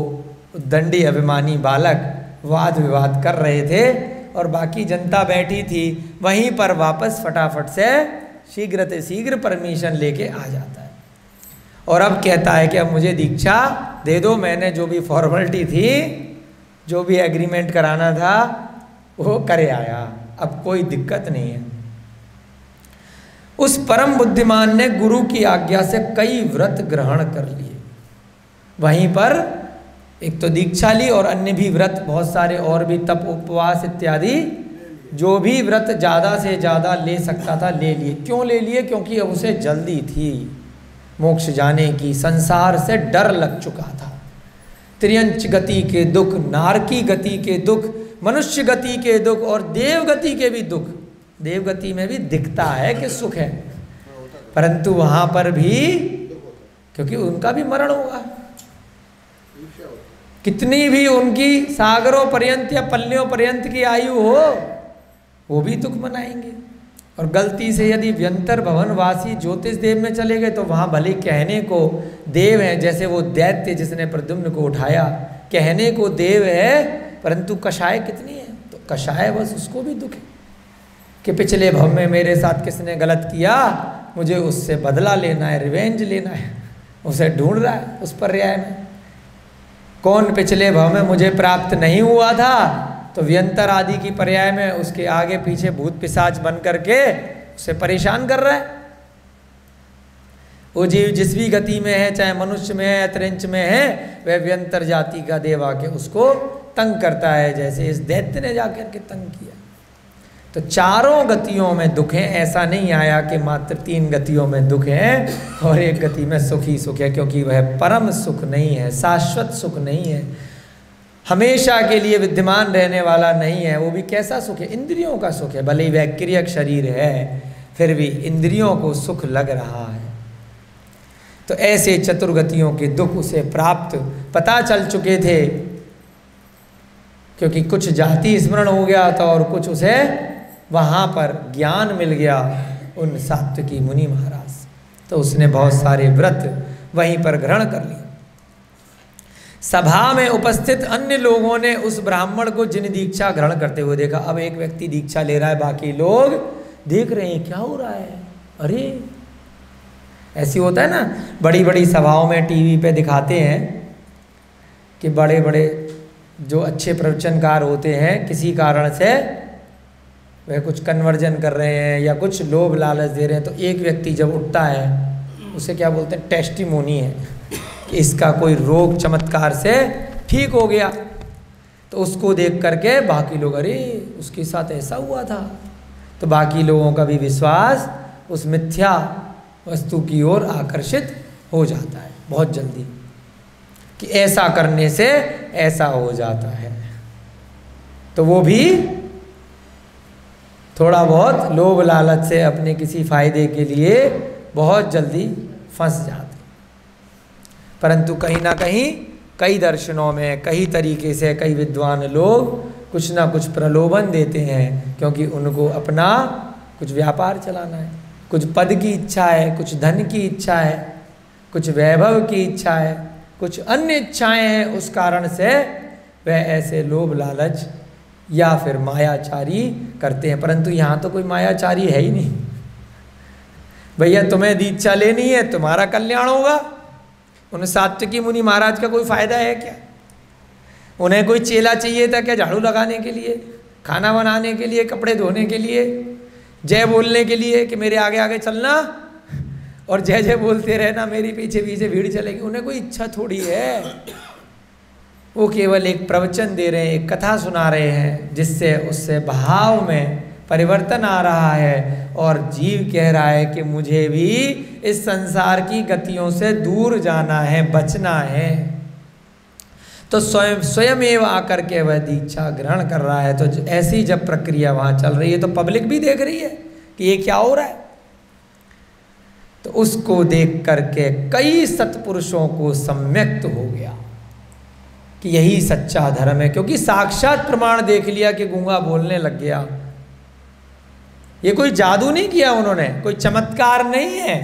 दंडी अभिमानी बालक वाद विवाद कर रहे थे और बाकी जनता बैठी थी। वहीं पर वापस फटाफट से शीघ्र से शीघ्र परमिशन लेके आ जाता है और अब कहता है कि अब मुझे दीक्षा दे दो, मैंने जो भी फॉर्मेलिटी थी, जो भी एग्रीमेंट कराना था वो करे आया, अब कोई दिक्कत नहीं है। उस परम बुद्धिमान ने गुरु की आज्ञा से कई व्रत ग्रहण कर लिए। वहीं पर एक तो दीक्षा ली और अन्य भी व्रत बहुत सारे और भी तप उपवास इत्यादि जो भी व्रत ज़्यादा से ज़्यादा ले सकता था ले लिए। क्यों ले लिए? क्योंकि अब उसे जल्दी थी मोक्ष जाने की, संसार से डर लग चुका था। त्रियंच गति के दुख, नारकी गति के दुख, मनुष्य गति के दुख और देव गति के भी दुख। देव गति में भी दिखता है कि सुख है, परंतु वहाँ पर भी क्योंकि उनका भी मरण होगा, कितनी भी उनकी सागरों पर्यंत या पल्लियों पर्यंत की आयु हो वो भी दुख मनाएंगे। और गलती से यदि व्यंतर भवनवासी ज्योतिष देव में चले गए तो वहाँ भले कहने को देव हैं, जैसे वो दैत्य जिसने प्रद्युम्न को उठाया, कहने को देव है परंतु कषाय कितनी है, तो कषाय बस उसको भी दुख है कि पिछले भव में मेरे साथ किसने गलत किया, मुझे उससे बदला लेना है, रिवेंज लेना है, उसे ढूंढ रहा है उस पर्याय में। कौन पिछले भव में मुझे प्राप्त नहीं हुआ था, तो व्यंतर आदि की पर्याय में उसके आगे पीछे भूत पिशाच बन करके उसे परेशान कर रहा है। वो जीव जिस भी गति में है, चाहे मनुष्य में है, त्रिंच में है, वह व्यंतर जाति का देव आके उसको तंग करता है, जैसे इस दैत्य ने जाकर के तंग किया। तो चारों गतियों में दुख है, ऐसा नहीं आया कि मात्र 3 गतियों में दुख है और एक गति में सुख ही सुख है, क्योंकि वह परम सुख नहीं है, शाश्वत सुख नहीं है, हमेशा के लिए विद्यमान रहने वाला नहीं है। वो भी कैसा सुख है? इंद्रियों का सुख है। भले ही वह क्रियक शरीर है फिर भी इंद्रियों को सुख लग रहा है, तो ऐसे चतुर्गतियों के दुख उसे प्राप्त पता चल चुके थे, क्योंकि कुछ जाति स्मरण हो गया था और कुछ उसे वहाँ पर ज्ञान मिल गया उन सात्विकी मुनि महाराज। तो उसने बहुत सारे व्रत वहीं पर ग्रहण कर लिए। सभा में उपस्थित अन्य लोगों ने उस ब्राह्मण को जिन दीक्षा ग्रहण करते हुए देखा। अब एक व्यक्ति दीक्षा ले रहा है, बाकी लोग देख रहे हैं क्या हो रहा है। अरे ऐसी होता है ना, बड़ी बड़ी सभाओं में टीवी पे दिखाते हैं कि बड़े बड़े जो अच्छे प्रवचनकार होते हैं किसी कारण से वह कुछ कन्वर्जन कर रहे हैं या कुछ लोभ लालच दे रहे हैं, तो एक व्यक्ति जब उठता है उसे क्या बोलते हैं, टेस्टिमोनी है कि इसका कोई रोग चमत्कार से ठीक हो गया। तो उसको देख करके बाकी लोग, अरे उसके साथ ऐसा हुआ था, तो बाकी लोगों का भी विश्वास उस मिथ्या वस्तु की ओर आकर्षित हो जाता है बहुत जल्दी, कि ऐसा करने से ऐसा हो जाता है। तो वो भी थोड़ा बहुत लोभ लालच से अपने किसी फायदे के लिए बहुत जल्दी फंस जाते। परंतु कहीं ना कहीं कई दर्शनों में कई तरीके से कई विद्वान लोग कुछ ना कुछ प्रलोभन देते हैं, क्योंकि उनको अपना कुछ व्यापार चलाना है, कुछ पद की इच्छा है, कुछ धन की इच्छा है, कुछ वैभव की इच्छा है, कुछ अन्य इच्छाएं हैं। उस कारण से वह ऐसे लोभ लालच या फिर मायाचारी करते हैं। परंतु यहाँ तो कोई मायाचारी है ही नहीं। भैया तुम्हें दीक्षा लेनी है, तुम्हारा कल्याण होगा। उन सात्विकी मुनि महाराज का कोई फायदा है क्या? उन्हें कोई चेला चाहिए था क्या झाड़ू लगाने के लिए, खाना बनाने के लिए, कपड़े धोने के लिए, जय बोलने के लिए कि मेरे आगे आगे चलना और जय जय बोलते रहना, मेरी पीछे पीछे भीड़ चलेगी? उन्हें कोई इच्छा थोड़ी है। वो केवल एक प्रवचन दे रहे हैं, एक कथा सुना रहे हैं, जिससे उससे भाव में परिवर्तन आ रहा है और जीव कह रहा है कि मुझे भी इस संसार की गतियों से दूर जाना है, बचना है। तो स्वयं एवं आकर के वह दीक्षा ग्रहण कर रहा है। तो ऐसी जब प्रक्रिया वहाँ चल रही है तो पब्लिक भी देख रही है कि ये क्या हो रहा है। तो उसको देख करके कई सत्पुरुषों को सम्यक्त हो गया कि यही सच्चा धर्म है, क्योंकि साक्षात प्रमाण देख लिया कि गूंगा बोलने लग गया। ये कोई जादू नहीं किया उन्होंने, कोई चमत्कार नहीं है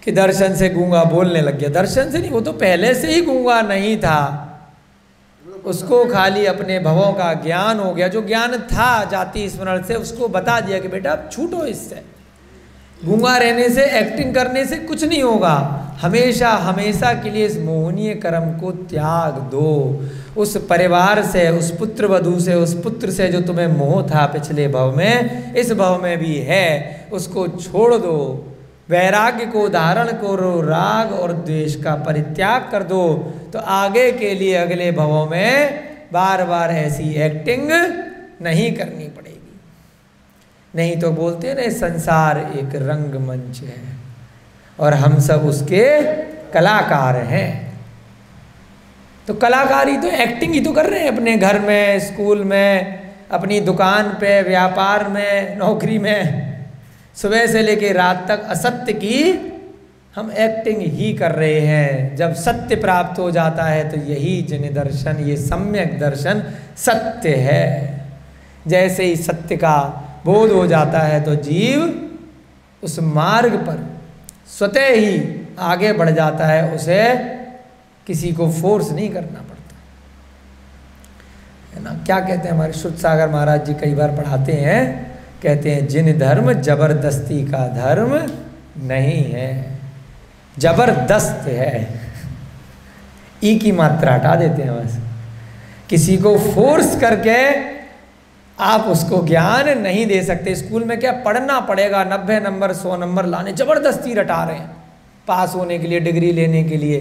कि दर्शन से गूंगा बोलने लग गया। दर्शन से नहीं, वो तो पहले से ही गूंगा नहीं था, उसको खाली अपने भवों का ज्ञान हो गया। जो ज्ञान था जाति स्मरण से, उसको बता दिया कि बेटा अब छूटो इससे, गूंगा रहने से, एक्टिंग करने से कुछ नहीं होगा। हमेशा हमेशा के लिए इस मोहनीय कर्म को त्याग दो। उस परिवार से, उस पुत्र वधू से, उस पुत्र से जो तुम्हें मोह था पिछले भव में, इस भव में भी है, उसको छोड़ दो। वैराग्य को धारण करो, राग और द्वेष का परित्याग कर दो। तो आगे के लिए अगले भवों में बार बार ऐसी एक्टिंग नहीं करनी पड़ेगी। नहीं तो बोलते हैं ना, संसार एक रंगमंच है और हम सब उसके कलाकार हैं। तो कलाकारी तो एक्टिंग ही तो कर रहे हैं अपने घर में, स्कूल में, अपनी दुकान पे, व्यापार में, नौकरी में। सुबह से लेकर रात तक असत्य की हम एक्टिंग ही कर रहे हैं। जब सत्य प्राप्त हो जाता है तो यही जिन दर्शन, ये सम्यक दर्शन सत्य है। जैसे ही सत्य का बोध हो जाता है तो जीव उस मार्ग पर स्वतः ही आगे बढ़ जाता है, उसे किसी को फोर्स नहीं करना पड़ता है ना। क्या कहते हैं हमारे शुद्ध सागर महाराज जी, कई बार पढ़ाते हैं, कहते हैं जिन धर्म जबरदस्ती का धर्म नहीं है, जबरदस्त है। ई की मात्रा हटा देते हैं बस। किसी को फोर्स करके आप उसको ज्ञान नहीं दे सकते। स्कूल में क्या पढ़ना पड़ेगा, 90 नंबर 100 नंबर लाने, जबरदस्ती रटा रहे हैं पास होने के लिए, डिग्री लेने के लिए।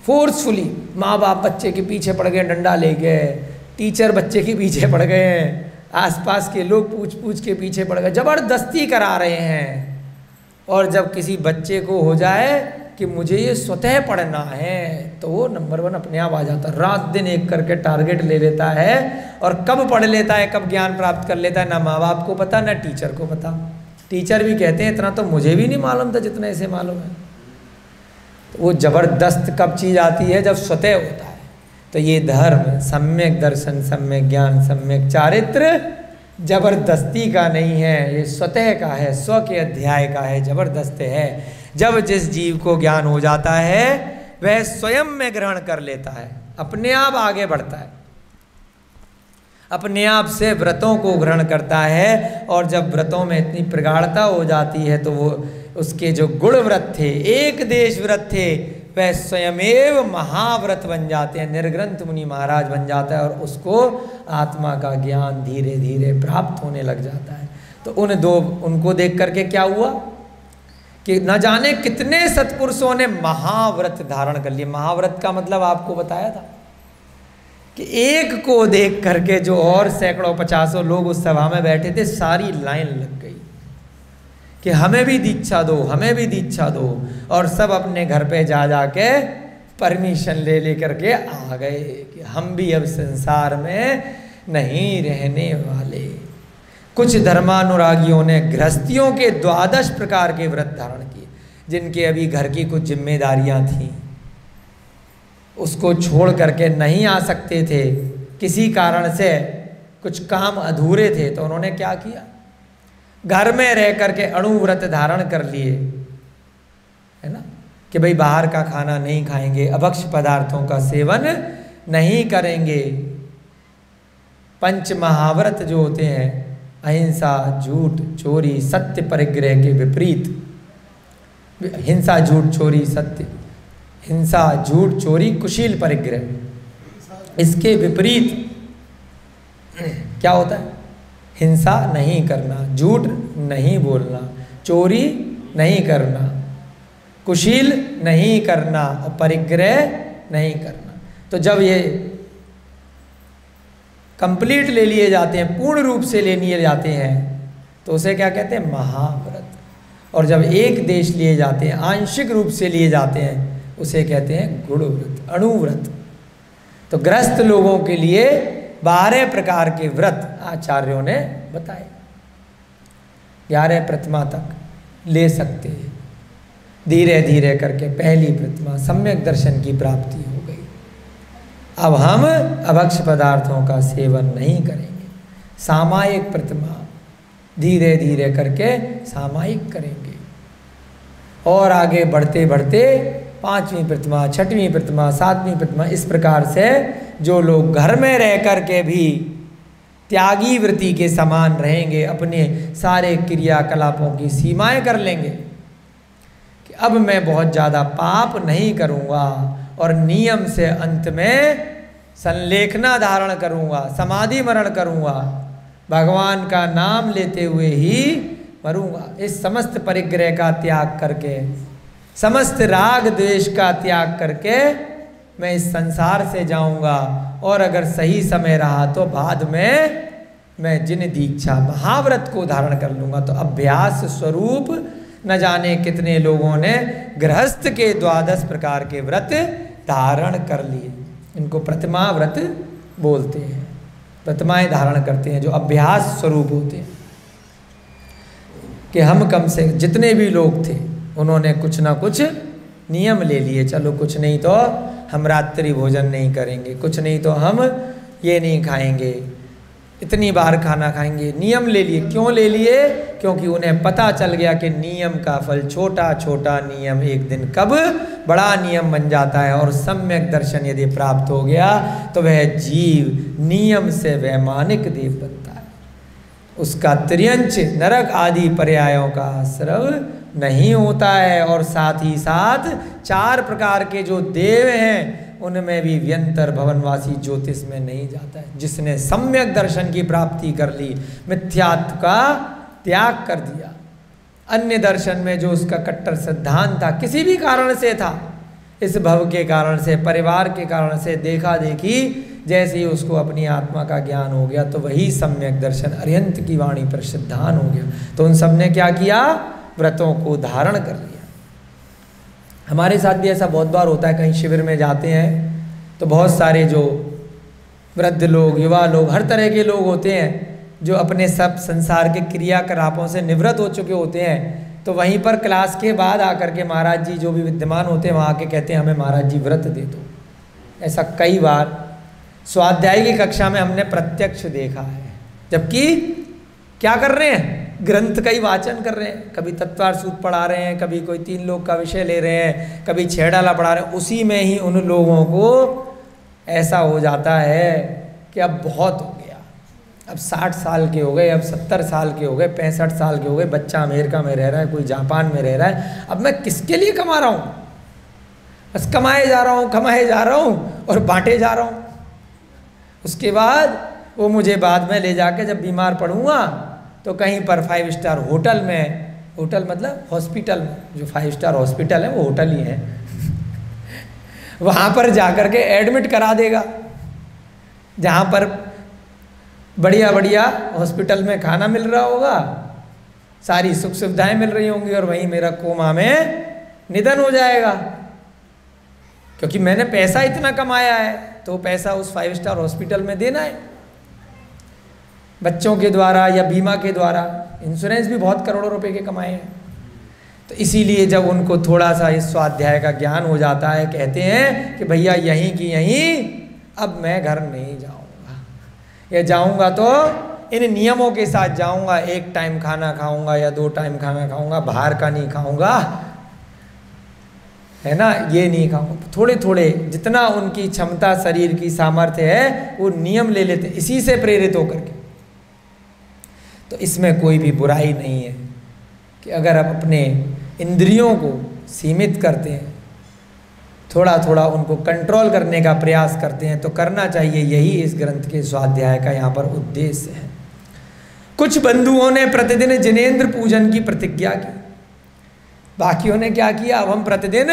फोर्सफुली माँ बाप बच्चे के पीछे पड़ गए, डंडा ले गए, टीचर बच्चे के पीछे पड़ गए हैं, आसपास के लोग पूछ पूछ के पीछे पड़ गए, जबरदस्ती करा रहे हैं। और जब किसी बच्चे को हो जाए कि मुझे ये स्वतः पढ़ना है, तो वो नंबर 1 अपने आप आ जाता है। रात दिन एक करके टारगेट ले लेता है और कब पढ़ लेता है, कब ज्ञान प्राप्त कर लेता है, ना माँ बाप को पता, ना टीचर को पता। टीचर भी कहते हैं इतना तो मुझे भी नहीं मालूम था जितना इसे मालूम है। तो वो जबरदस्त कब चीज़ आती है, जब स्वतः होता है। तो ये धर्म सम्यक दर्शन, सम्यक ज्ञान, सम्यक चारित्र जबरदस्ती का नहीं है, ये स्वतः का है, स्व के अध्याय का है, जबरदस्त है। जब जिस जीव को ज्ञान हो जाता है वह स्वयं में ग्रहण कर लेता है, अपने आप आगे बढ़ता है, अपने आप से व्रतों को ग्रहण करता है। और जब व्रतों में इतनी प्रगाढ़ता हो जाती है तो वो उसके जो गुण व्रत थे, एक देश व्रत थे, वह स्वयमेव महाव्रत बन जाते हैं, निर्ग्रंथ मुनि महाराज बन जाता है और उसको आत्मा का ज्ञान धीरे धीरे प्राप्त होने लग जाता है। तो उनको देख करके क्या हुआ कि न जाने कितने सत्पुरुषों ने महाव्रत धारण कर लिए। महाव्रत का मतलब आपको बताया था कि एक को देख करके जो और सैकड़ों पचासों लोग उस सभा में बैठे थे, सारी लाइन लग गई कि हमें भी दीक्षा दो, हमें भी दीक्षा दो। और सब अपने घर पे जा जाके परमिशन ले करके आ गए कि हम भी अब संसार में नहीं रहने वाले। कुछ धर्मानुरागियों ने गृहस्थियों के 12 प्रकार के व्रत धारण किए, जिनके अभी घर की कुछ जिम्मेदारियां थीं, उसको छोड़ करके नहीं आ सकते थे, किसी कारण से कुछ काम अधूरे थे, तो उन्होंने क्या किया, घर में रह करके अणुव्रत धारण कर लिए, है ना, कि भाई बाहर का खाना नहीं खाएंगे, अभक्ष पदार्थों का सेवन नहीं करेंगे। पंच महाव्रत जो होते हैं, अहिंसा, झूठ, चोरी, सत्य परिग्रह के विपरीत, हिंसा, झूठ, चोरी, सत्य, हिंसा, झूठ, चोरी, कुशील परिग्रह, इसके विपरीत क्या होता है, हिंसा नहीं करना, झूठ नहीं बोलना, चोरी नहीं करना, कुशील नहीं करना और परिग्रह नहीं करना। तो जब ये कंप्लीट ले लिए जाते हैं, पूर्ण रूप से ले लिए जाते हैं, तो उसे क्या कहते हैं, महाव्रत। और जब एक देश लिए जाते हैं, आंशिक रूप से लिए जाते हैं, उसे कहते हैं गुणव्रत, अणुव्रत। तो गृहस्थ लोगों के लिए 12 प्रकार के व्रत आचार्यों ने बताए, 11 प्रतिमा तक ले सकते हैं। धीरे धीरे करके पहली प्रतिमा सम्यक दर्शन की प्राप्ति हो गई। अब हम अभक्ष पदार्थों का सेवन नहीं करेंगे, सामायिक प्रतिमा धीरे धीरे करके सामायिक करेंगे। और आगे बढ़ते बढ़ते 5वीं प्रतिमा, 6वीं प्रतिमा, 7वीं प्रतिमा, इस प्रकार से जो लोग घर में रह कर के भी त्यागी वृत्ति के समान रहेंगे, अपने सारे क्रियाकलापों की सीमाएं कर लेंगे कि अब मैं बहुत ज़्यादा पाप नहीं करूँगा और नियम से अंत में संलेखना धारण करूँगा, समाधि मरण करूँगा, भगवान का नाम लेते हुए ही मरूँगा। इस समस्त परिग्रह का त्याग करके, समस्त राग द्वेष का त्याग करके मैं इस संसार से जाऊंगा। और अगर सही समय रहा तो बाद में मैं जिन दीक्षा महाव्रत को धारण कर लूँगा। तो अभ्यास स्वरूप न जाने कितने लोगों ने गृहस्थ के 12 प्रकार के व्रत धारण कर लिए। इनको प्रतिमा व्रत बोलते हैं, प्रतिमाएं धारण करते हैं जो अभ्यास स्वरूप होते हैं। कि हम कम से जितने भी लोग थे उन्होंने कुछ ना कुछ नियम ले लिए, चलो कुछ नहीं तो हम रात्रि भोजन नहीं करेंगे, कुछ नहीं तो हम ये नहीं खाएंगे, इतनी बार खाना खाएंगे, नियम ले लिए। क्यों ले लिए? क्योंकि उन्हें पता चल गया कि नियम का फल, छोटा छोटा नियम एक दिन कब बड़ा नियम बन जाता है। और सम्यक दर्शन यदि प्राप्त हो गया तो वह जीव नियम से वैमानिक देव बनता है, उसका त्रियंच नरक आदि पर्यायों का आश्रय नहीं होता है। और साथ ही साथ 4 प्रकार के जो देव हैं उनमें भी व्यंतर भवनवासी ज्योतिष में नहीं जाता है। जिसने सम्यक दर्शन की प्राप्ति कर ली, मिथ्यात्व का त्याग कर दिया, अन्य दर्शन में जो उसका कट्टर सिद्धांत था, किसी भी कारण से था, इस भव के कारण से, परिवार के कारण से, देखा देखी, जैसे ही उसको अपनी आत्मा का ज्ञान हो गया तो वही सम्यक दर्शन अरिहंत की वाणी पर सिद्धांत हो गया। तो उन सब ने क्या किया? व्रतों को धारण कर लिया। हमारे साथ भी ऐसा बहुत बार होता है, कहीं शिविर में जाते हैं तो बहुत सारे जो वृद्ध लोग, युवा लोग, हर तरह के लोग होते हैं, जो अपने सब संसार के क्रियाकलापों से निवृत्त हो चुके होते हैं, तो वहीं पर क्लास के बाद आकर के महाराज जी जो भी विद्यमान होते हैं वहाँ आके कहते हैं हमें महाराज जी व्रत दे दो। ऐसा कई बार स्वाध्याय की कक्षा में हमने प्रत्यक्ष देखा है। जबकि क्या कर रहे हैं, ग्रंथ का ही वाचन कर रहे हैं, कभी तत्वार सूत्र पढ़ा रहे हैं, कभी कोई 3 लोक का विषय ले रहे हैं, कभी छेड़ाला पढ़ा रहे हैं। उसी में ही उन लोगों को ऐसा हो जाता है कि अब बहुत हो गया, अब 60 साल के हो गए, अब 70 साल के हो गए, 65 साल के हो गए, बच्चा अमेरिका में रह रहा है, कोई जापान में रह रहा है, अब मैं किसके लिए कमा रहा हूँ, बस कमाए जा रहा हूँ और बांटे जा रहा हूँ। उसके बाद वो मुझे बाद में ले जाके जब बीमार पड़ूंगा तो कहीं पर 5 स्टार होटल में, होटल मतलब हॉस्पिटल में, जो 5 स्टार हॉस्पिटल है वो होटल ही है, वहाँ पर जाकर के एडमिट करा देगा, जहाँ पर बढ़िया बढ़िया हॉस्पिटल में खाना मिल रहा होगा, सारी सुख सुविधाएं मिल रही होंगी, और वहीं मेरा कोमा में निधन हो जाएगा। क्योंकि मैंने पैसा इतना कमाया है तो पैसा उस 5 स्टार हॉस्पिटल में देना है, बच्चों के द्वारा या बीमा के द्वारा। इंश्योरेंस भी बहुत करोड़ों रुपए के कमाए हैं। तो इसीलिए जब उनको थोड़ा सा इस स्वाध्याय का ज्ञान हो जाता है, कहते हैं कि भैया यहीं की यहीं, अब मैं घर नहीं जाऊंगा, या जाऊंगा तो इन नियमों के साथ जाऊंगा, 1 टाइम खाना खाऊंगा या 2 टाइम खाना खाऊंगा, बाहर का नहीं खाऊंगा, है ना, ये नहीं खाऊंगा। थोड़े थोड़े जितना उनकी क्षमता, शरीर की सामर्थ्य है, वो नियम ले लेते, इसी से प्रेरित होकर के। तो इसमें कोई भी बुराई नहीं है कि अगर आप अपने इंद्रियों को सीमित करते हैं, थोड़ा थोड़ा उनको कंट्रोल करने का प्रयास करते हैं, तो करना चाहिए। यही इस ग्रंथ के स्वाध्याय का यहाँ पर उद्देश्य है। कुछ बंधुओं ने प्रतिदिन जिनेंद्र पूजन की प्रतिज्ञा की, बाकियों ने क्या किया, अब हम प्रतिदिन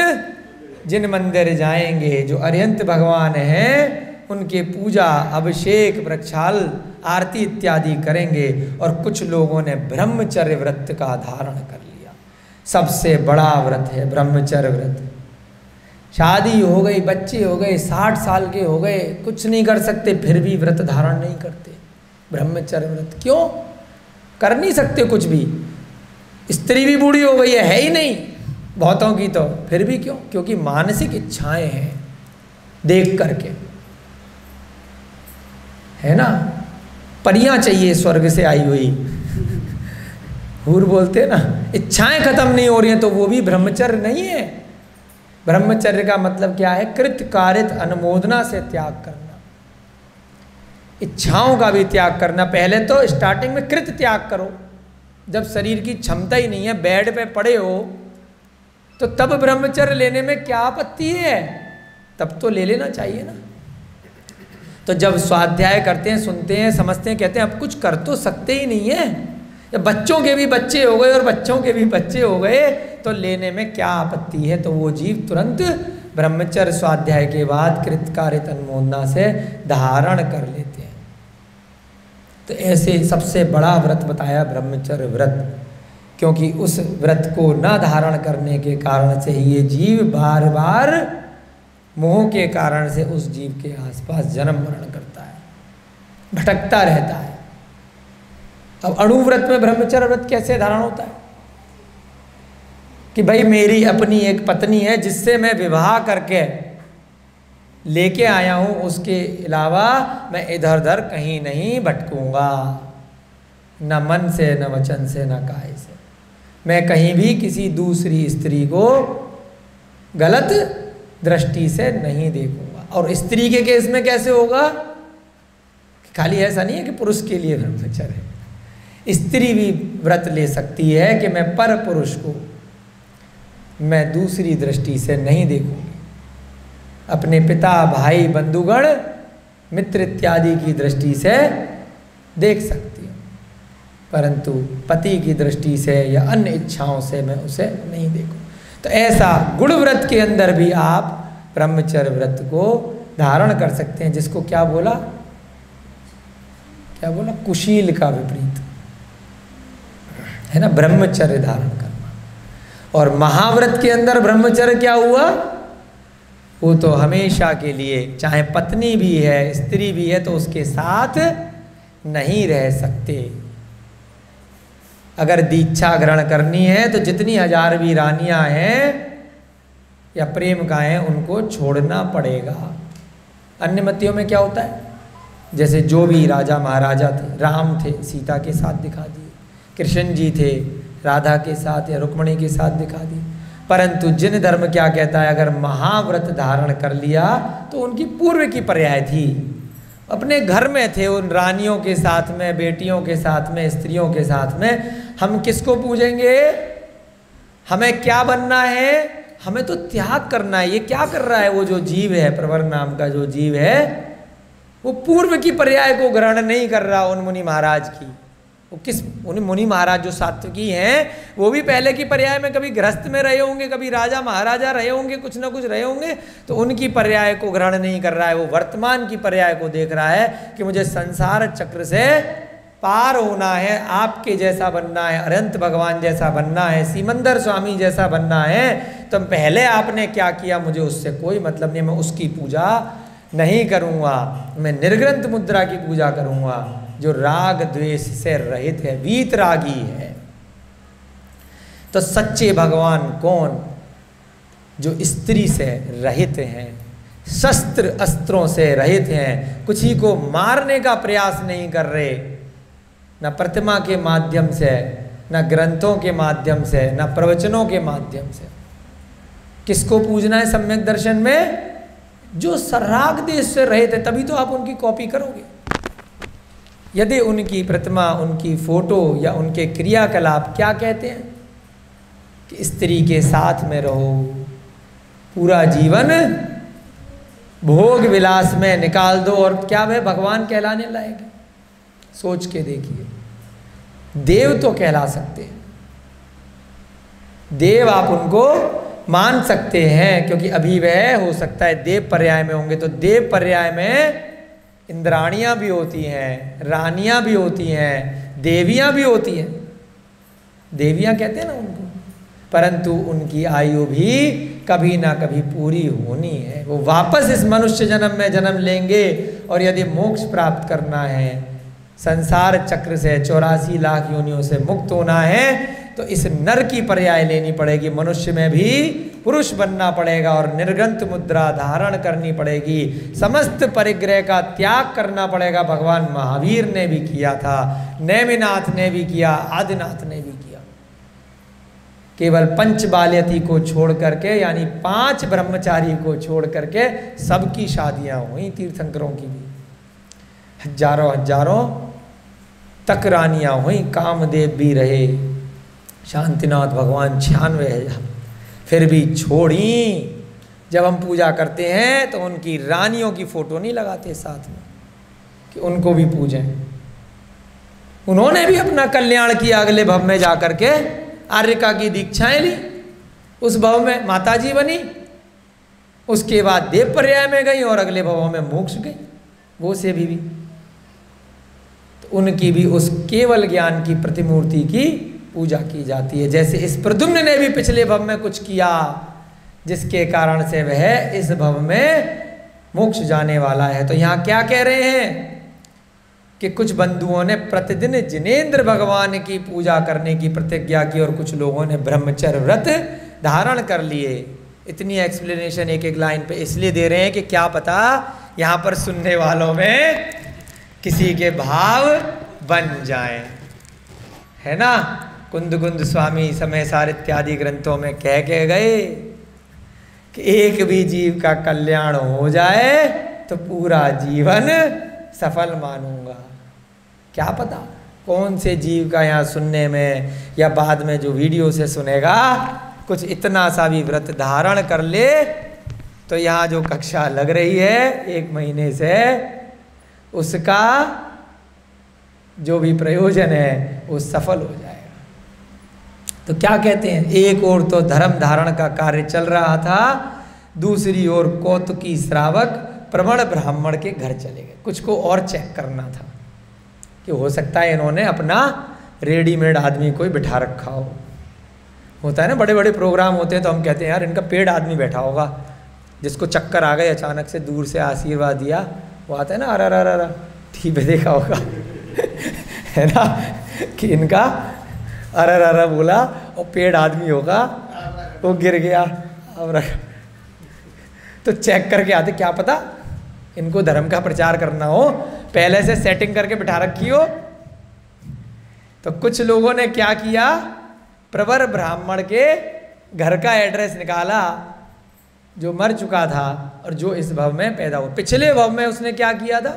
जिन मंदिर जाएंगे, जो अरिहंत भगवान हैं, उनके पूजा, अभिषेक, प्रक्षाल, आरती इत्यादि करेंगे। और कुछ लोगों ने ब्रह्मचर्य व्रत का धारण कर लिया। सबसे बड़ा व्रत है ब्रह्मचर्य व्रत। शादी हो गई, बच्चे हो गए, 60 साल के हो गए, कुछ नहीं कर सकते, फिर भी व्रत धारण नहीं करते। ब्रह्मचर्य व्रत क्यों कर नहीं सकते कुछ भी? स्त्री भी बूढ़ी हो गई है ही नहीं बहुतों की, तो फिर भी क्यों? क्योंकि मानसिक इच्छाएं हैं देख करके, है ना, परियां चाहिए स्वर्ग से आई हुई, हूर बोलते ना, इच्छाएं खत्म नहीं हो रही हैं, तो वो भी ब्रह्मचर्य नहीं है। ब्रह्मचर्य का मतलब क्या है? कृत कारित अनुमोदना से त्याग करना, इच्छाओं का भी त्याग करना। पहले तो स्टार्टिंग में कृत त्याग करो, जब शरीर की क्षमता ही नहीं है, बेड पे पड़े हो, तो तब ब्रह्मचर्य लेने में क्या आपत्ति है? तब तो ले लेना चाहिए ना। तो जब स्वाध्याय करते हैं, सुनते हैं, समझते हैं, कहते हैं अब कुछ कर तो सकते ही नहीं है, जब बच्चों के भी बच्चे हो गए और बच्चों के भी बच्चे हो गए, तो लेने में क्या आपत्ति है? तो वो जीव तुरंत ब्रह्मचर्य स्वाध्याय के बाद कृतकारित अनुमोदना से धारण कर लेते हैं। तो ऐसे सबसे बड़ा व्रत बताया ब्रह्मचर्य व्रत, क्योंकि उस व्रत को न धारण करने के कारण से ये जीव बार बार मोह के कारण से उस जीव के आसपास जन्म मरण करता है, भटकता रहता है। अब अणुव्रत में ब्रह्मचर्य व्रत कैसे धारण होता है? कि भाई मेरी अपनी एक पत्नी है जिससे मैं विवाह करके लेके आया हूँ, उसके अलावा मैं इधर उधर कहीं नहीं भटकूंगा, न मन से, न वचन से, न काय से। मैं कहीं भी किसी दूसरी स्त्री को गलत दृष्टि से नहीं देखूंगा। और स्त्री के केस में कैसे होगा? खाली ऐसा नहीं है कि पुरुष के लिए ब्रह्मचर्य है, स्त्री भी व्रत ले सकती है कि मैं पर पुरुष को मैं दूसरी दृष्टि से नहीं देखूंगी, अपने पिता, भाई, बंधुगण, मित्र इत्यादि की दृष्टि से देख सकती हूँ, परंतु पति की दृष्टि से या अन्य इच्छाओं से मैं उसे नहीं देखूँ। तो ऐसा गुण व्रत के अंदर भी आप ब्रह्मचर्य व्रत को धारण कर सकते हैं, जिसको क्या बोला? क्या बोला? कुशील का विपरीत है ना, ब्रह्मचर्य धारण करना। और महाव्रत के अंदर ब्रह्मचर्य क्या हुआ? वो तो हमेशा के लिए, चाहे पत्नी भी है, स्त्री भी है, तो उसके साथ नहीं रह सकते। अगर दीक्षा ग्रहण करनी है तो जितनी हजार भी रानियां हैं या प्रेम का हैं उनको छोड़ना पड़ेगा। अन्य मतियों में क्या होता है, जैसे जो भी राजा महाराजा थे, राम थे सीता के साथ दिखा दिए, कृष्ण जी थे राधा के साथ या रुक्मणी के साथ दिखा दिए। परंतु जिन धर्म क्या कहता है, अगर महाव्रत धारण कर लिया तो उनकी पूर्व की पर्याय थी, अपने घर में थे उन रानियों के साथ में, बेटियों के साथ में, स्त्रियों के साथ में। हम किसको पूजेंगे, हमें क्या बनना है, हमें तो त्याग करना है। ये क्या कर रहा है, वो जो जीव है, प्रवर नाम का जो जीव है, वो पूर्व की पर्याय को ग्रहण नहीं कर रहा। उन मुनि महाराज की, वो किस उन मुनि महाराज जो सात्विकी हैं, वो भी पहले की पर्याय में कभी गृहस्थ में रहे होंगे, कभी राजा महाराजा रहे होंगे, कुछ ना कुछ रहे होंगे, तो उनकी पर्याय को ग्रहण नहीं कर रहा है। वो वर्तमान की पर्याय को देख रहा है कि मुझे संसार चक्र से पार होना है, आपके जैसा बनना है, अनंत भगवान जैसा बनना है, सिमंदर स्वामी जैसा बनना है। तो पहले आपने क्या किया, मुझे उससे कोई मतलब नहीं, मैं उसकी पूजा नहीं करूँगा, मैं निर्ग्रंथ मुद्रा की पूजा करूँगा जो राग द्वेष से रहित है, वीतरागी है। तो सच्चे भगवान कौन, जो स्त्री से रहित हैं, शस्त्र अस्त्रों से रहित हैं, कुछ ही को मारने का प्रयास नहीं कर रहे, न प्रतिमा के माध्यम से, न ग्रंथों के माध्यम से, न प्रवचनों के माध्यम से। किसको पूजना है सम्यक दर्शन में, जो राग द्वेष से रहित है, तभी तो आप उनकी कॉपी करोगे। यदि उनकी प्रतिमा, उनकी फोटो या उनके क्रियाकलाप क्या कहते हैं कि स्त्री के साथ में रहो, पूरा जीवन भोग विलास में निकाल दो, और क्या वह भगवान कहलाने लायक है? सोच के देखिए, देव तो कहला सकते हैं, देव आप उनको मान सकते हैं, क्योंकि अभी वह हो सकता है देव पर्याय में होंगे। तो देव पर्याय में इंद्राणियां भी होती हैं, रानियां भी होती हैं, देवियां भी होती हैं, देवियां कहते हैं ना उनको, परंतु उनकी आयु भी कभी ना कभी पूरी होनी है। वो वापस इस मनुष्य जन्म में जन्म लेंगे, और यदि मोक्ष प्राप्त करना है, संसार चक्र से 84 लाख योनियों से मुक्त होना है, तो इस नर की पर्याय लेनी पड़ेगी। मनुष्य में भी पुरुष बनना पड़ेगा और निर्ग्रंथ मुद्रा धारण करनी पड़ेगी, समस्त परिग्रह का त्याग करना पड़ेगा। भगवान महावीर ने भी किया था, नेमिनाथ ने भी किया, आदिनाथ ने भी किया। केवल पंच बाल्यती को छोड़ करके, यानी 5 ब्रह्मचारी को छोड़ करके सबकी शादियां हुई, तीर्थंकरों की भी हजारों हजारों तक रानियां हुई, कामदेव भी रहे, शांतिनाथ भगवान 96,000 फिर भी छोड़ी। जब हम पूजा करते हैं तो उनकी रानियों की फोटो नहीं लगाते साथ में कि उनको भी पूजें। उन्होंने भी अपना कल्याण किया, अगले भव में जाकर के आर्यका की दीक्षाएं ली, उस भव में माताजी बनी, उसके बाद देव पर्याय में गई और अगले भवों में मोक्ष गई, वो से भी। तो उनकी भी उस केवल ज्ञान की प्रतिमूर्ति की पूजा की जाती है। जैसे इस प्रद्युम्न ने भी पिछले भव में कुछ किया, जिसके कारण से वह इस भव में मोक्ष जाने वाला है। तो यहाँ क्या कह रहे हैं कि कुछ बंधुओं ने प्रतिदिन जिनेंद्र भगवान की पूजा करने की प्रतिज्ञा की, और कुछ लोगों ने ब्रह्मचर्य व्रत धारण कर लिए। इतनी एक्सप्लेनेशन एक एक लाइन पे इसलिए दे रहे हैं कि क्या पता यहाँ पर सुनने वालों में किसी के भाव बन जाए, है ना। कुंद स्वामी समय सार इत्यादि ग्रंथों में कह के गए कि एक भी जीव का कल्याण हो जाए तो पूरा जीवन सफल मानूंगा। क्या पता कौन से जीव का यहाँ सुनने में या बाद में जो वीडियो से सुनेगा कुछ इतना सा भी व्रत धारण कर ले, तो यहाँ जो कक्षा लग रही है 1 महीने से, उसका जो भी प्रयोजन है वो सफल हो जाएगा। तो क्या कहते हैं, एक ओर तो धर्म धारण का कार्य चल रहा था, दूसरी ओर कौतुकी श्रावक प्रवण ब्राह्मण के घर चले गए। कुछ को और चेक करना था कि हो सकता है इन्होंने अपना रेडीमेड आदमी कोई बिठा रखा हो। होता है ना, बड़े बड़े प्रोग्राम होते हैं तो हम कहते हैं यार इनका पेड आदमी बैठा होगा, जिसको चक्कर आ गए अचानक से, दूर से आशीर्वाद दिया, वो आता है ना, अरे ठीक है देखा होगा है ना, कि इनका अरर अरर बोला और पेड़ आदमी होगा, वो गिर गया। अब तो चेक करके आते, क्या पता इनको धर्म का प्रचार करना हो, पहले से सेटिंग करके बिठा रखी हो। तो कुछ लोगों ने क्या किया, प्रवर ब्राह्मण के घर का एड्रेस निकाला जो मर चुका था और जो इस भव में पैदा हुआ। पिछले भव में उसने क्या किया था,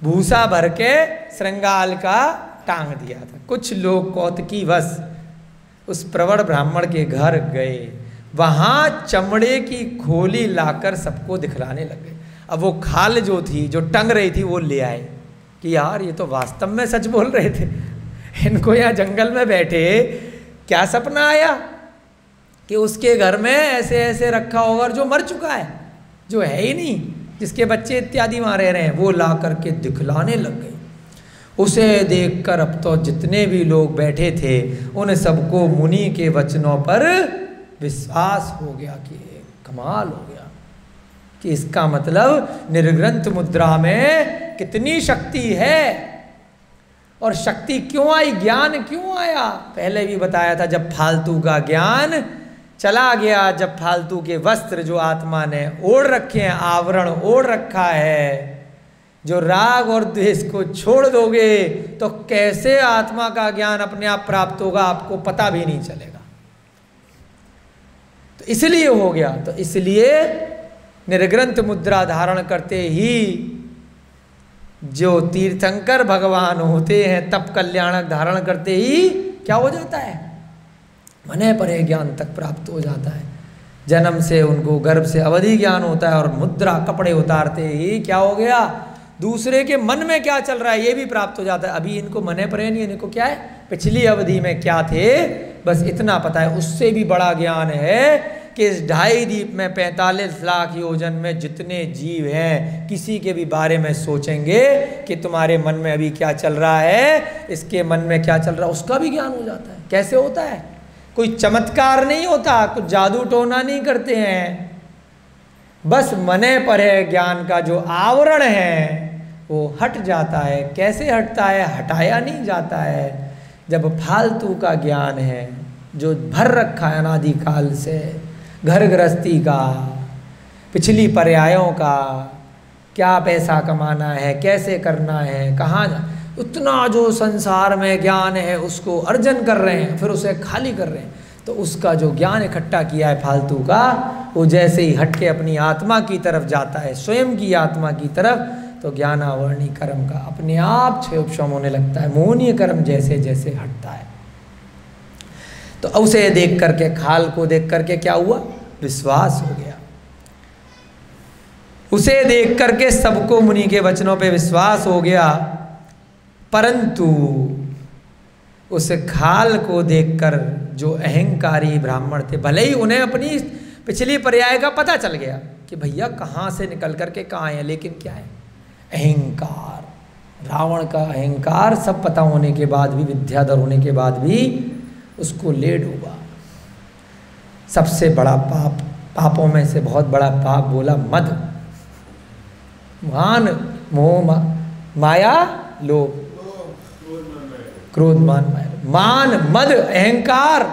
भूसा भर के श्रृंगाल का टांग दिया था। कुछ लोग कौतकी वश उस प्रवर ब्राह्मण के घर गए, वहां चमड़े की खोली लाकर सबको दिखलाने लगे। अब वो खाल जो थी, जो टंग रही थी, वो ले आए कि यार ये तो वास्तव में सच बोल रहे थे। इनको यहाँ जंगल में बैठे क्या सपना आया कि उसके घर में ऐसे ऐसे रखा होगा, और जो मर चुका है, जो है ही नहीं, जिसके बच्चे इत्यादि वहाँ रह रहे हैं, वो ला करके दिखलाने लग गए। उसे देखकर अब तो जितने भी लोग बैठे थे उन सबको मुनि के वचनों पर विश्वास हो गया कि कमाल हो गया, कि इसका मतलब निर्ग्रंथ मुद्रा में कितनी शक्ति है। और शक्ति क्यों आई, ज्ञान क्यों आया, पहले भी बताया था। जब फालतू का ज्ञान चला गया, जब फालतू के वस्त्र जो आत्मा ने ओढ़ रखे हैं, आवरण ओढ़ रखा है, जो राग और द्वेष को छोड़ दोगे तो कैसे आत्मा का ज्ञान अपने आप प्राप्त होगा, आपको पता भी नहीं चलेगा। तो इसलिए हो गया। तो इसलिए निर्ग्रंथ मुद्रा धारण करते ही जो तीर्थंकर भगवान होते हैं, तप कल्याणक धारण करते ही क्या हो जाता है, मने परे ज्ञान तक प्राप्त हो जाता है। जन्म से उनको गर्भ से अवधि ज्ञान होता है, और मुद्रा कपड़े उतारते ही क्या हो गया, दूसरे के मन में क्या चल रहा है ये भी प्राप्त हो जाता है। अभी इनको मने परे नहीं, इनको क्या है, पिछली अवधि में क्या थे बस इतना पता है। उससे भी बड़ा ज्ञान है कि इस 2.5 दीप में 45 लाख योजन में जितने जीव हैं, किसी के भी बारे में सोचेंगे कि तुम्हारे मन में अभी क्या चल रहा है, इसके मन में क्या चल रहा है, उसका भी ज्ञान हो जाता है। कैसे होता है, कोई चमत्कार नहीं होता, कुछ जादू टोना नहीं करते हैं, बस मने परे ज्ञान का जो आवरण है वो हट जाता है। कैसे हटता है, हटाया नहीं जाता है। जब फालतू का ज्ञान है जो भर रखा है अनादिकाल से, घर गृहस्थी का, पिछली पर्यायों का, क्या पैसा कमाना है, कैसे करना है, कहाँ, उतना जो संसार में ज्ञान है उसको अर्जन कर रहे हैं, फिर उसे खाली कर रहे हैं। तो उसका जो ज्ञान इकट्ठा किया है फालतू का, वो जैसे ही हट के अपनी आत्मा की तरफ जाता है, स्वयं की आत्मा की तरफ, तो ज्ञानावरणी कर्म का अपने आप क्षयोपशम होने लगता है। मोहनीय कर्म जैसे जैसे हटता है, तो उसे देख करके, खाल को देख करके क्या हुआ, विश्वास हो गया। उसे देख करके सबको मुनि के वचनों पे विश्वास हो गया। परंतु उस खाल को देखकर जो अहंकारी ब्राह्मण थे, भले ही उन्हें अपनी पिछली पर्याय का पता चल गया कि भैया कहाँ से निकल करके कहाँ आए, लेकिन क्या है, अहंकार, रावण का अहंकार सब पता होने के बाद भी, विद्याधर होने के बाद भी उसको ले डूबा। सबसे बड़ा पाप, पापों में से बहुत बड़ा पाप बोला मद, मान, मोह, माया, लोभ, क्रोध, मान, माया, मान, मद, अहंकार।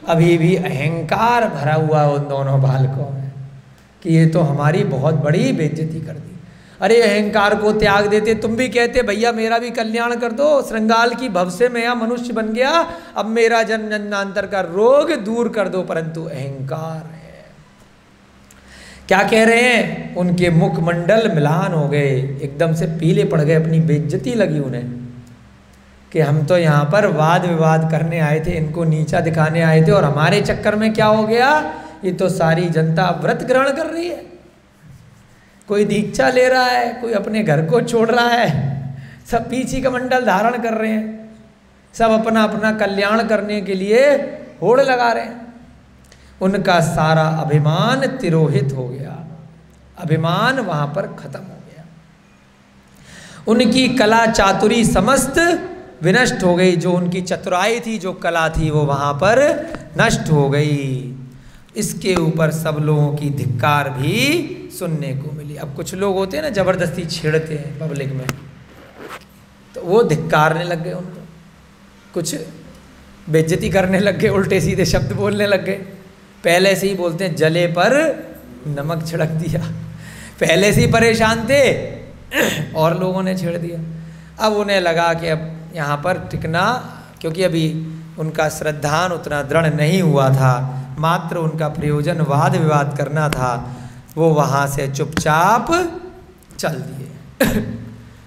अभी भी अहंकार भरा हुआ उन दोनों बालकों में कि ये तो हमारी बहुत बड़ी बेइज्जती कर दी। अरे अहंकार को त्याग देते, तुम भी कहते भैया मेरा भी कल्याण कर दो, श्रृंगाल की भव से मैं मनुष्य बन गया, अब मेरा जन्म जन्मांतर का रोग दूर कर दो, परंतु अहंकार है। क्या कह रहे हैं, उनके मुखमंडल मिलान हो गए, एकदम से पीले पड़ गए, अपनी बेइज्जती लगी उन्हें कि हम तो यहाँ पर वाद विवाद करने आए थे, इनको नीचा दिखाने आए थे, और हमारे चक्कर में क्या हो गया, ये तो सारी जनता व्रत ग्रहण कर रही है, कोई दीक्षा ले रहा है, कोई अपने घर को छोड़ रहा है, सब पीछे का मंडल धारण कर रहे हैं, सब अपना अपना कल्याण करने के लिए होड़ लगा रहे हैं। उनका सारा अभिमान तिरोहित हो गया, अभिमान वहाँ पर खत्म हो गया, उनकी कला चातुरी समस्त विनष्ट हो गई, जो उनकी चतुराई थी, जो कला थी, वो वहाँ पर नष्ट हो गई। इसके ऊपर सब लोगों की धिक्कार भी सुनने को मिली। अब कुछ लोग होते हैं ना, जबरदस्ती छेड़ते हैं पब्लिक में, तो वो धिक्कारने लग गए उनको, कुछ बेइज्जती करने लग गए, उल्टे सीधे शब्द बोलने लग गए। पहले से ही बोलते हैं जले पर नमक छिड़क दिया, पहले से ही परेशान थे और लोगों ने छेड़ दिया। अब उन्हें लगा कि अब यहाँ पर टिकना, क्योंकि अभी उनका श्रद्धान उतना दृढ़ नहीं हुआ था, मात्र उनका प्रयोजन वाद विवाद करना था, वो वहाँ से चुपचाप चल दिए।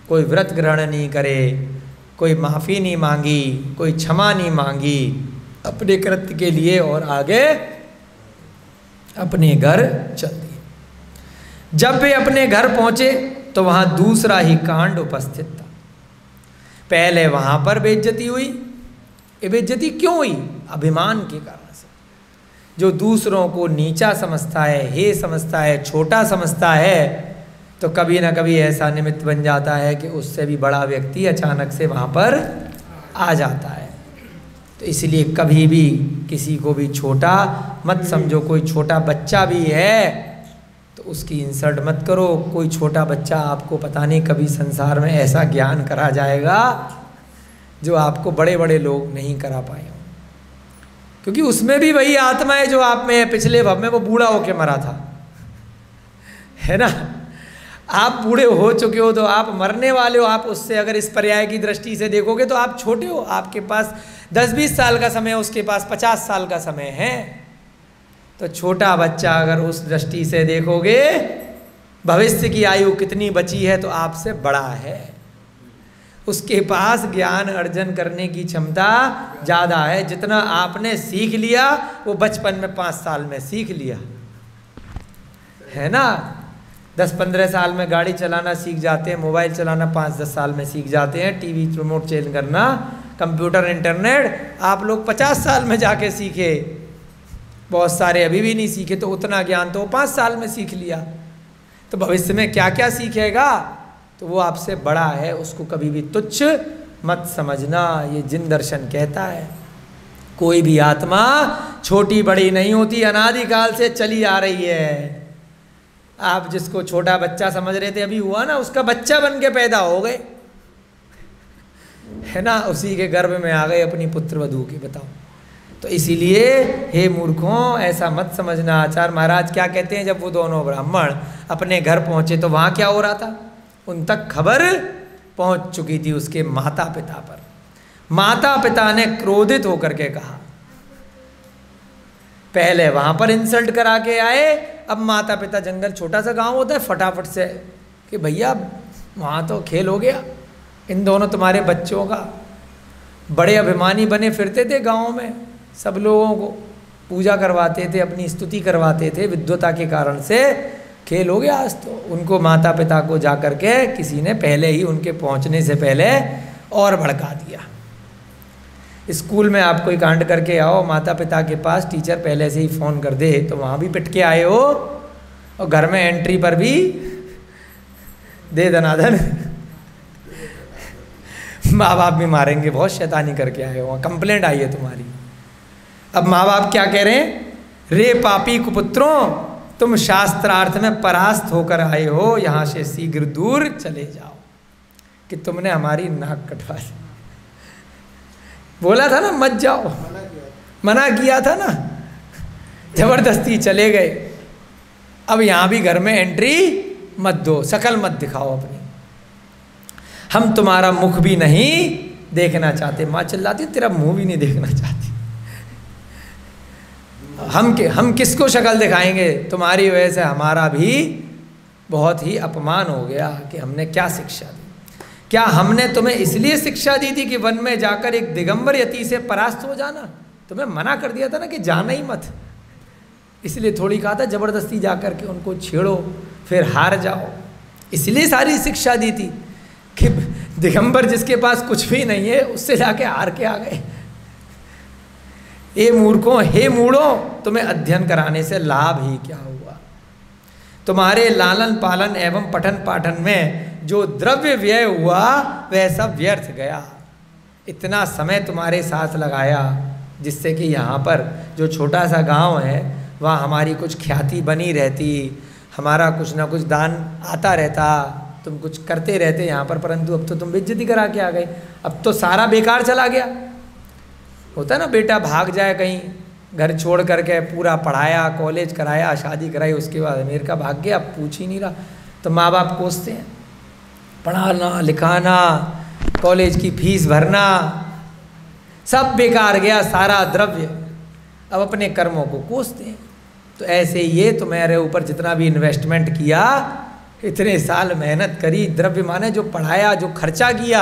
कोई व्रत ग्रहण नहीं करे, कोई माफ़ी नहीं मांगी, कोई क्षमा नहीं मांगी अपने कृत्य के लिए, और आगे अपने घर चल दिए। जब वे अपने घर पहुँचे तो वहाँ दूसरा ही कांड उपस्थित था। पहले वहाँ पर बेइज्जती हुई। ये बेइज्जती क्यों हुई? अभिमान के कारण से। जो दूसरों को नीचा समझता है, हे समझता है, छोटा समझता है, तो कभी ना कभी ऐसा निमित्त बन जाता है कि उससे भी बड़ा व्यक्ति अचानक से वहाँ पर आ जाता है। तो इसलिए कभी भी किसी को भी छोटा मत समझो। कोई छोटा बच्चा भी है तो उसकी इंसल्ट मत करो। कोई छोटा बच्चा आपको पता नहीं कभी संसार में ऐसा ज्ञान करा जाएगा जो आपको बड़े बड़े लोग नहीं करा पाए हों, क्योंकि उसमें भी वही आत्मा है जो आप में है। पिछले भव में वो बूढ़ा होके मरा था, है ना। आप बूढ़े हो चुके हो तो आप मरने वाले हो। आप उससे अगर इस पर्याय की दृष्टि से देखोगे तो आप छोटे हो, आपके पास 10-20 साल का समय है, उसके पास 50 साल का समय है। तो छोटा बच्चा अगर उस दृष्टि से देखोगे, भविष्य की आयु कितनी बची है तो आपसे बड़ा है, उसके पास ज्ञान अर्जन करने की क्षमता ज़्यादा है। जितना आपने सीख लिया वो बचपन में 5 साल में सीख लिया, है ना। 10-15 साल में गाड़ी चलाना सीख जाते हैं, मोबाइल चलाना 5-10 साल में सीख जाते हैं, टीवी रिमोट चेंज करना, कंप्यूटर, इंटरनेट आप लोग 50 साल में जाके सीखे। बहुत सारे अभी भी नहीं सीखे, तो उतना ज्ञान तो 5 साल में सीख लिया। तो भविष्य में क्या क्या सीखेगा तो वो आपसे बड़ा है, उसको कभी भी तुच्छ मत समझना। ये जिन दर्शन कहता है कोई भी आत्मा छोटी बड़ी नहीं होती, अनादिकाल से चली आ रही है। आप जिसको छोटा बच्चा समझ रहे थे, अभी हुआ ना, उसका बच्चा बन के पैदा हो गए, है ना, उसी के गर्भ में आ गए अपनी पुत्र वधू के। बताओ। तो इसीलिए हे मूर्खों, ऐसा मत समझना। आचार्य महाराज क्या कहते हैं, जब वो दोनों ब्राह्मण अपने घर पहुंचे तो वहाँ क्या हो रहा था, उन तक खबर पहुंच चुकी थी उसके माता पिता पर। माता पिता ने क्रोधित होकर के कहा, पहले वहाँ पर इंसल्ट करा के आए, अब माता पिता, जंगल छोटा सा गांव होता है, फटाफट से कि भैया वहाँ तो खेल हो गया, इन दोनों तुम्हारे बच्चों का। बड़े अभिमानी बने फिरते थे गाँव में, सब लोगों को पूजा करवाते थे, अपनी स्तुति करवाते थे, विद्वता के कारण से खेल हो गया आज तो। उनको माता पिता को जा कर के किसी ने पहले ही, उनके पहुंचने से पहले और भड़का दिया। स्कूल में आप कोई कांड करके आओ, माता पिता के पास टीचर पहले से ही फ़ोन कर दे तो वहाँ भी पिट के आए हो, और घर में एंट्री पर भी दे दनादन माँ बाप भी मारेंगे, बहुत शैतानी करके आए हो, कंप्लेंट आई है तुम्हारी। अब माँ बाप क्या कह रहे हैं, रे पापी कुपुत्रों, तुम शास्त्रार्थ में परास्त होकर आए हो, यहाँ से शीघ्र दूर चले जाओ, कि तुमने हमारी नाक कटवा दी। बोला था ना मत जाओ, मना किया था ना, जबरदस्ती चले गए। अब यहाँ भी घर में एंट्री मत दो, शकल मत दिखाओ अपनी, हम तुम्हारा मुख भी नहीं देखना चाहते। माँ चिल्लाती, तेरा मुंह भी नहीं देखना चाहती। हम किसको शक्ल दिखाएंगे, तुम्हारी वजह से हमारा भी बहुत ही अपमान हो गया कि हमने क्या शिक्षा दी। क्या हमने तुम्हें इसलिए शिक्षा दी थी कि वन में जाकर एक दिगंबर यति से परास्त हो जाना? तुम्हें मना कर दिया था ना कि जाना ही मत, इसलिए थोड़ी कहा था जबरदस्ती जाकर के उनको छेड़ो फिर हार जाओ, इसलिए सारी शिक्षा दी थी कि दिगंबर जिसके पास कुछ भी नहीं है उससे जाके हार के आ गए। हे मूर्खों, हे मूढ़ों, तुम्हें अध्ययन कराने से लाभ ही क्या हुआ? तुम्हारे लालन पालन एवं पठन पाठन में जो द्रव्य व्यय हुआ वह सब व्यर्थ गया। इतना समय तुम्हारे साथ लगाया जिससे कि यहाँ पर जो छोटा सा गांव है वहाँ हमारी कुछ ख्याति बनी रहती, हमारा कुछ ना कुछ दान आता रहता, तुम कुछ करते रहते यहाँ पर, परंतु अब तो तुम बेइज्जती करा के आ गए, अब तो सारा बेकार चला गया। होता ना बेटा भाग जाए कहीं घर छोड़ करके, पूरा पढ़ाया, कॉलेज कराया, शादी कराई, उसके बाद अमेरिका भाग गया, अब पूछ ही नहीं रहा, तो माँ बाप कोसते हैं, पढ़ाना लिखाना, कॉलेज की फीस भरना, सब बेकार गया, सारा द्रव्य, अब अपने कर्मों को कोसते हैं। तो ऐसे ये तुम्हारे ऊपर जितना भी इन्वेस्टमेंट किया, इतने साल मेहनत करी, द्रव्य माने जो पढ़ाया, जो खर्चा किया,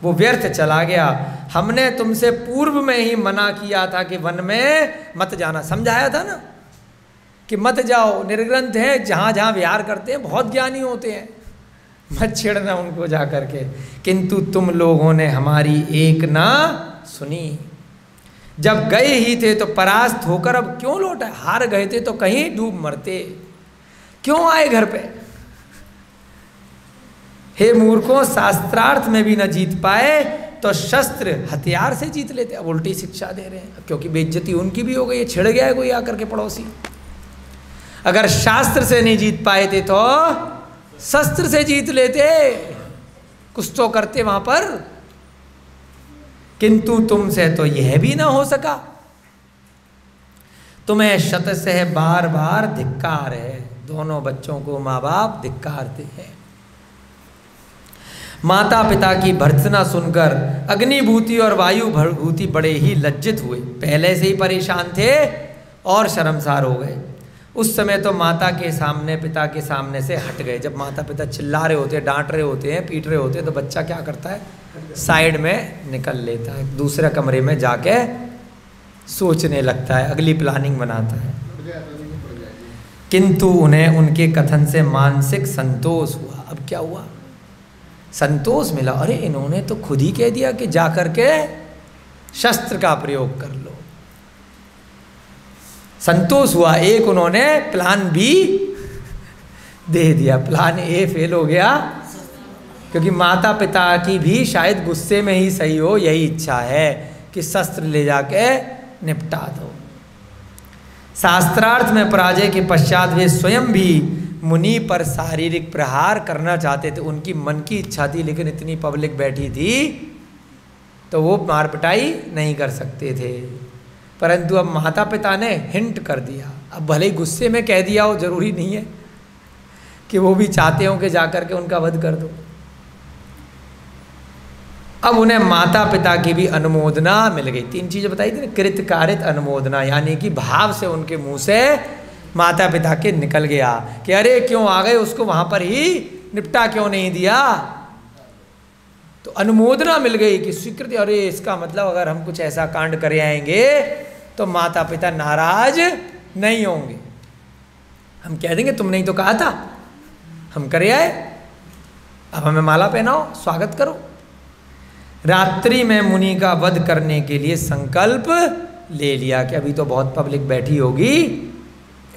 वो व्यर्थ चला गया। हमने तुमसे पूर्व में ही मना किया था कि वन में मत जाना, समझाया था ना कि मत जाओ, निर्ग्रंथ है, जहाँ जहाँ विहार करते हैं बहुत ज्ञानी होते हैं, मत छेड़ना उनको जा करके। किंतु तुम लोगों ने हमारी एक ना सुनी, जब गए ही थे तो परास्त होकर अब क्यों लौटा, हार गए थे तो कहीं डूब मरते, क्यों आए घर पे। हे मूर्खों, शास्त्रार्थ में भी न जीत पाए तो शस्त्र हथियार से जीत लेते। अब उल्टी शिक्षा दे रहे हैं, क्योंकि बेइज्जती उनकी भी हो गई है, छिड़ गया है कोई आकर के पड़ोसी। अगर शास्त्र से नहीं जीत पाए थे तो शस्त्र से जीत लेते, कुछ तो करते वहां पर, किंतु तुमसे तो यह भी ना हो सका। तुम्हें शतशः बार बार धिक्कार है। दोनों बच्चों को माँ बाप धिक्कारते हैं। माता पिता की भर्त्सना सुनकर अग्निभूति और वायुभूति बड़े ही लज्जित हुए, पहले से ही परेशान थे और शर्मसार हो गए। उस समय तो माता के सामने, पिता के सामने से हट गए। जब माता पिता चिल्ला रहे होते हैं, डांट रहे होते हैं, पीट रहे होते हैं, तो बच्चा क्या करता है, साइड में निकल लेता है, दूसरे कमरे में जाके सोचने लगता है, अगली प्लानिंग बनाता है। किंतु उन्हें उनके कथन से मानसिक संतोष हुआ। अब क्या हुआ, संतोष मिला, अरे इन्होंने तो खुद ही कह दिया कि जा करके शस्त्र का प्रयोग कर लो। संतोष हुआ, एक उन्होंने प्लान बी दे दिया, प्लान ए फेल हो गया, क्योंकि माता पिता की भी शायद गुस्से में ही सही हो यही इच्छा है कि शस्त्र ले जाके निपटा दो। शास्त्रार्थ में पराजय के पश्चात वे स्वयं भी मुनि पर शारीरिक प्रहार करना चाहते थे। उनकी मन की इच्छा थी, लेकिन इतनी पब्लिक बैठी थी तो वो मार पिटाई नहीं कर सकते थे। परंतु अब माता पिता ने हिंट कर दिया, अब भले ही गुस्से में कह दिया हो, जरूरी नहीं है कि वो भी चाहते हो कि जाकर के उनका वध कर दो। अब उन्हें माता पिता की भी अनुमोदना मिल गई। 3 चीजें बताई थी ना, कृत कारित अनुमोदना, यानी कि भाव से उनके मुंह से माता पिता के निकल गया कि अरे क्यों आ गए, उसको वहां पर ही निपटा क्यों नहीं दिया। तो अनुमोदना मिल गई कि स्वीकृति, अरे इसका मतलब अगर हम कुछ ऐसा कांड कर आएंगे तो माता पिता नाराज नहीं होंगे। हम कह देंगे तुमने ही तो कहा था, हम कर आए, अब हमें माला पहनाओ, स्वागत करो। रात्रि में मुनि का वध करने के लिए संकल्प ले लिया कि अभी तो बहुत पब्लिक बैठी होगी,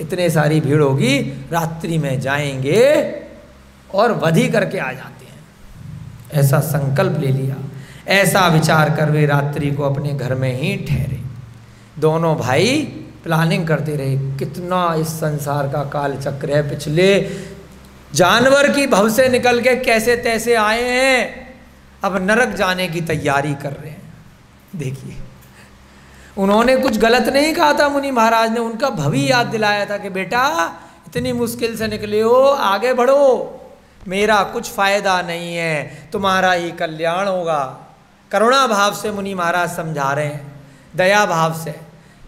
इतने सारी भीड़ होगी, रात्रि में जाएंगे और वध ही करके आ जाते हैं, ऐसा संकल्प ले लिया। ऐसा विचार कर वे रात्रि को अपने घर में ही ठहरे। दोनों भाई प्लानिंग करते रहे, कितना इस संसार का काल चक्र है, पिछले जानवर की भव से निकल के कैसे तैसे आए हैं, अब नरक जाने की तैयारी कर रहे हैं। देखिए, उन्होंने कुछ गलत नहीं कहा था, मुनि महाराज ने उनका भवी याद दिलाया था कि बेटा इतनी मुश्किल से निकले हो, आगे बढ़ो, मेरा कुछ फायदा नहीं है, तुम्हारा ही कल्याण होगा। करुणा भाव से मुनि महाराज समझा रहे हैं, दया भाव से।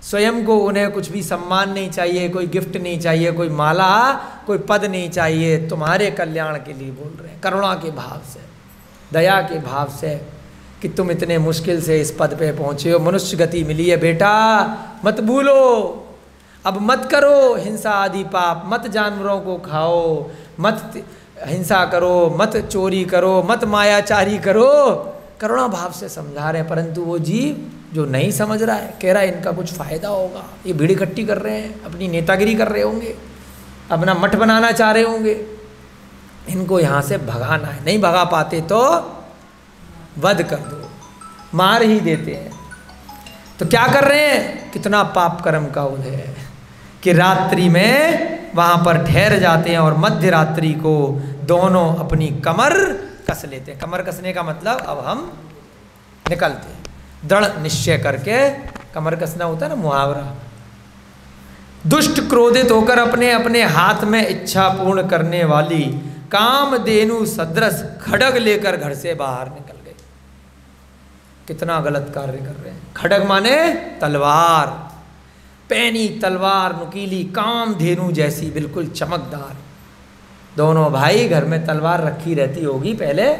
स्वयं को उन्हें कुछ भी सम्मान नहीं चाहिए, कोई गिफ्ट नहीं चाहिए, कोई माला, कोई पद नहीं चाहिए, तुम्हारे कल्याण के लिए बोल रहे हैं, करुणा के भाव से, दया के भाव से, कि तुम इतने मुश्किल से इस पद पे पहुँचे हो, मनुष्य गति मिली है बेटा, मत भूलो, अब मत करो हिंसा आदि पाप, मत जानवरों को खाओ, मत हिंसा करो, मत चोरी करो, मत मायाचारी करो। करुणा भाव से समझा रहे हैं, परंतु वो जीव जो नहीं समझ रहा है, कह रहा है इनका कुछ फायदा होगा, ये भीड़ इकट्ठी कर रहे हैं, अपनी नेतागिरी कर रहे होंगे, अपना मठ बनाना चाह रहे होंगे, इनको यहाँ से भगाना है, नहीं भगा पाते तो वध कर दो, मार ही देते हैं। तो क्या कर रहे हैं, कितना पाप कर्म का उदय है कि रात्रि में वहाँ पर ठहर जाते हैं और मध्य रात्रि को दोनों अपनी कमर कस लेते हैं। कमर कसने का मतलब अब हम निकलते हैं, दृढ़ निश्चय करके कमर कसना होता है ना, मुहावरा। दुष्ट क्रोधित होकर अपने अपने हाथ में इच्छा पूर्ण करने वाली कामधेनु सदृश खड्ग लेकर घर से बाहर निकल गए। कितना गलत कार्य कर रहे हैं। खड्ग माने तलवार, पैनी तलवार, नुकीली, कामधेनु जैसी, बिल्कुल चमकदार। दोनों भाई घर में तलवार रखी रहती होगी पहले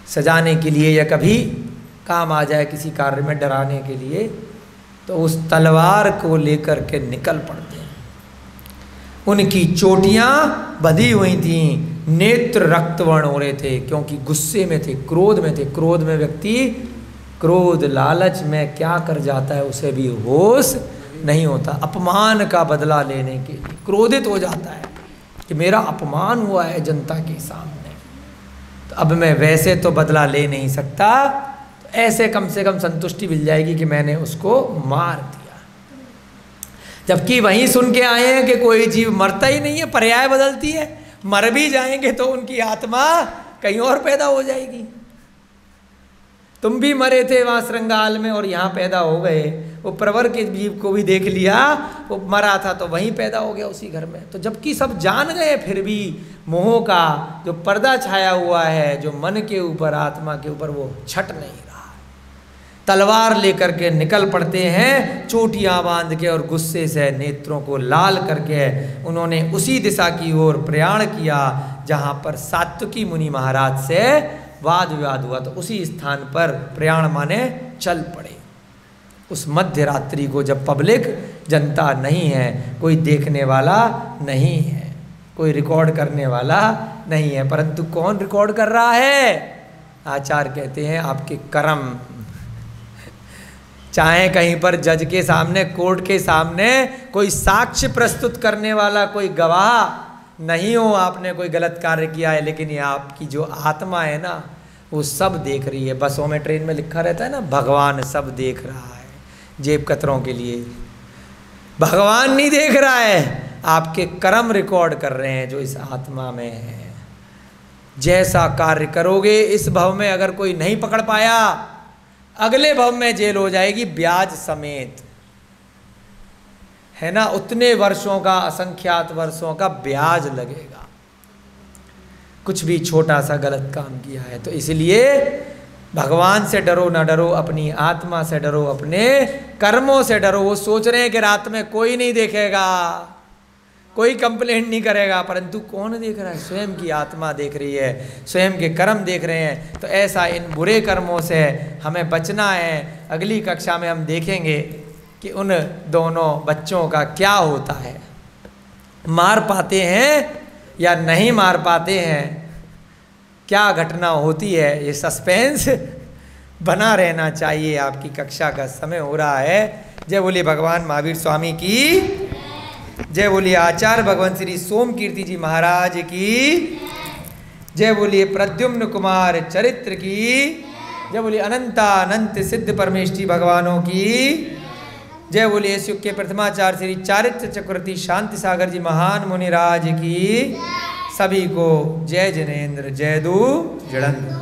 सजाने के लिए, या कभी काम आ जाए किसी कार्य में डराने के लिए, तो उस तलवार को लेकर के निकल पड़ते हैं। उनकी चोटियां बंधी हुई थीं, नेत्र रक्तवर्ण हो रहे थे, क्योंकि गुस्से में थे, क्रोध में थे। क्रोध में व्यक्ति, क्रोध लालच में क्या कर जाता है उसे भी होश नहीं होता। अपमान का बदला लेने के लिए क्रोधित हो जाता है कि मेरा अपमान हुआ है जनता के सामने, तो अब मैं वैसे तो बदला ले नहीं सकता, तो ऐसे कम से कम संतुष्टि मिल जाएगी कि मैंने उसको मार दिया। जबकि वहीं सुन के आए हैं कि कोई जीव मरता ही नहीं है, पर्याय बदलती है। मर भी जाएंगे तो उनकी आत्मा कहीं और पैदा हो जाएगी। तुम भी मरे थे वहाँ श्रृंगाल में और यहाँ पैदा हो गए। वो प्रवर के जीव को भी देख लिया, वो मरा था तो वहीं पैदा हो गया उसी घर में। तो जबकि सब जान गए, फिर भी मोह का जो पर्दा छाया हुआ है, जो मन के ऊपर, आत्मा के ऊपर, वो छट नहीं रहा। तलवार लेकर के निकल पड़ते हैं, चोटियां बांध के और गुस्से से नेत्रों को लाल करके उन्होंने उसी दिशा की ओर प्रयाण किया जहाँ पर सात्विकी मुनि महाराज से वाद विवाद हुआ। तो उसी स्थान पर प्रयाण माने चल पड़े। उस मध्य रात्रि को, जब पब्लिक, जनता नहीं है, कोई देखने वाला नहीं है, कोई रिकॉर्ड करने वाला नहीं है, परंतु कौन रिकॉर्ड कर रहा है? आचार्य कहते हैं आपके कर्म। चाहे कहीं पर जज के सामने, कोर्ट के सामने कोई साक्ष्य प्रस्तुत करने वाला कोई गवाह नहीं हो, आपने कोई गलत कार्य किया है, लेकिन ये आपकी जो आत्मा है ना, वो सब देख रही है। बसों में, ट्रेन में लिखा रहता है ना, भगवान सब देख रहा है। जेब कतरों के लिए भगवान नहीं देख रहा है, आपके कर्म रिकॉर्ड कर रहे हैं जो इस आत्मा में है। जैसा कार्य करोगे इस भव में, अगर कोई नहीं पकड़ पाया, अगले भव में जेल हो जाएगी ब्याज समेत, है ना। उतने वर्षों का, असंख्यात वर्षों का ब्याज लगेगा कुछ भी छोटा सा गलत काम किया है। तो इसलिए भगवान से डरो ना डरो, अपनी आत्मा से डरो, अपने कर्मों से डरो। वो सोच रहे हैं कि रात में कोई नहीं देखेगा, कोई कंप्लेंट नहीं करेगा, परंतु कौन देख रहा है? स्वयं की आत्मा देख रही है, स्वयं के कर्म देख रहे हैं। तो ऐसा इन बुरे कर्मों से हमें बचना है। अगली कक्षा में हम देखेंगे कि उन दोनों बच्चों का क्या होता है, मार पाते हैं या नहीं मार पाते हैं, क्या घटना होती है। ये सस्पेंस बना रहना चाहिए। आपकी कक्षा का समय हो रहा है। जय बोलिए भगवान महावीर स्वामी की, जय बोलिए आचार्य भगवान श्री सोमकीर्ति जी महाराज की, जय बोलिए प्रद्युम्न कुमार चरित्र की, जय बोलिए अनंतानंत सिद्ध परमेष्ठी भगवानों की, जय बोलिए इस युग के प्रथमाचार्य श्री चारित्र चक्रवर्ती शांति सागर जी महान मुनिराज की। सभी को जय जिनेन्द्र, जय दू जड़ंद्र।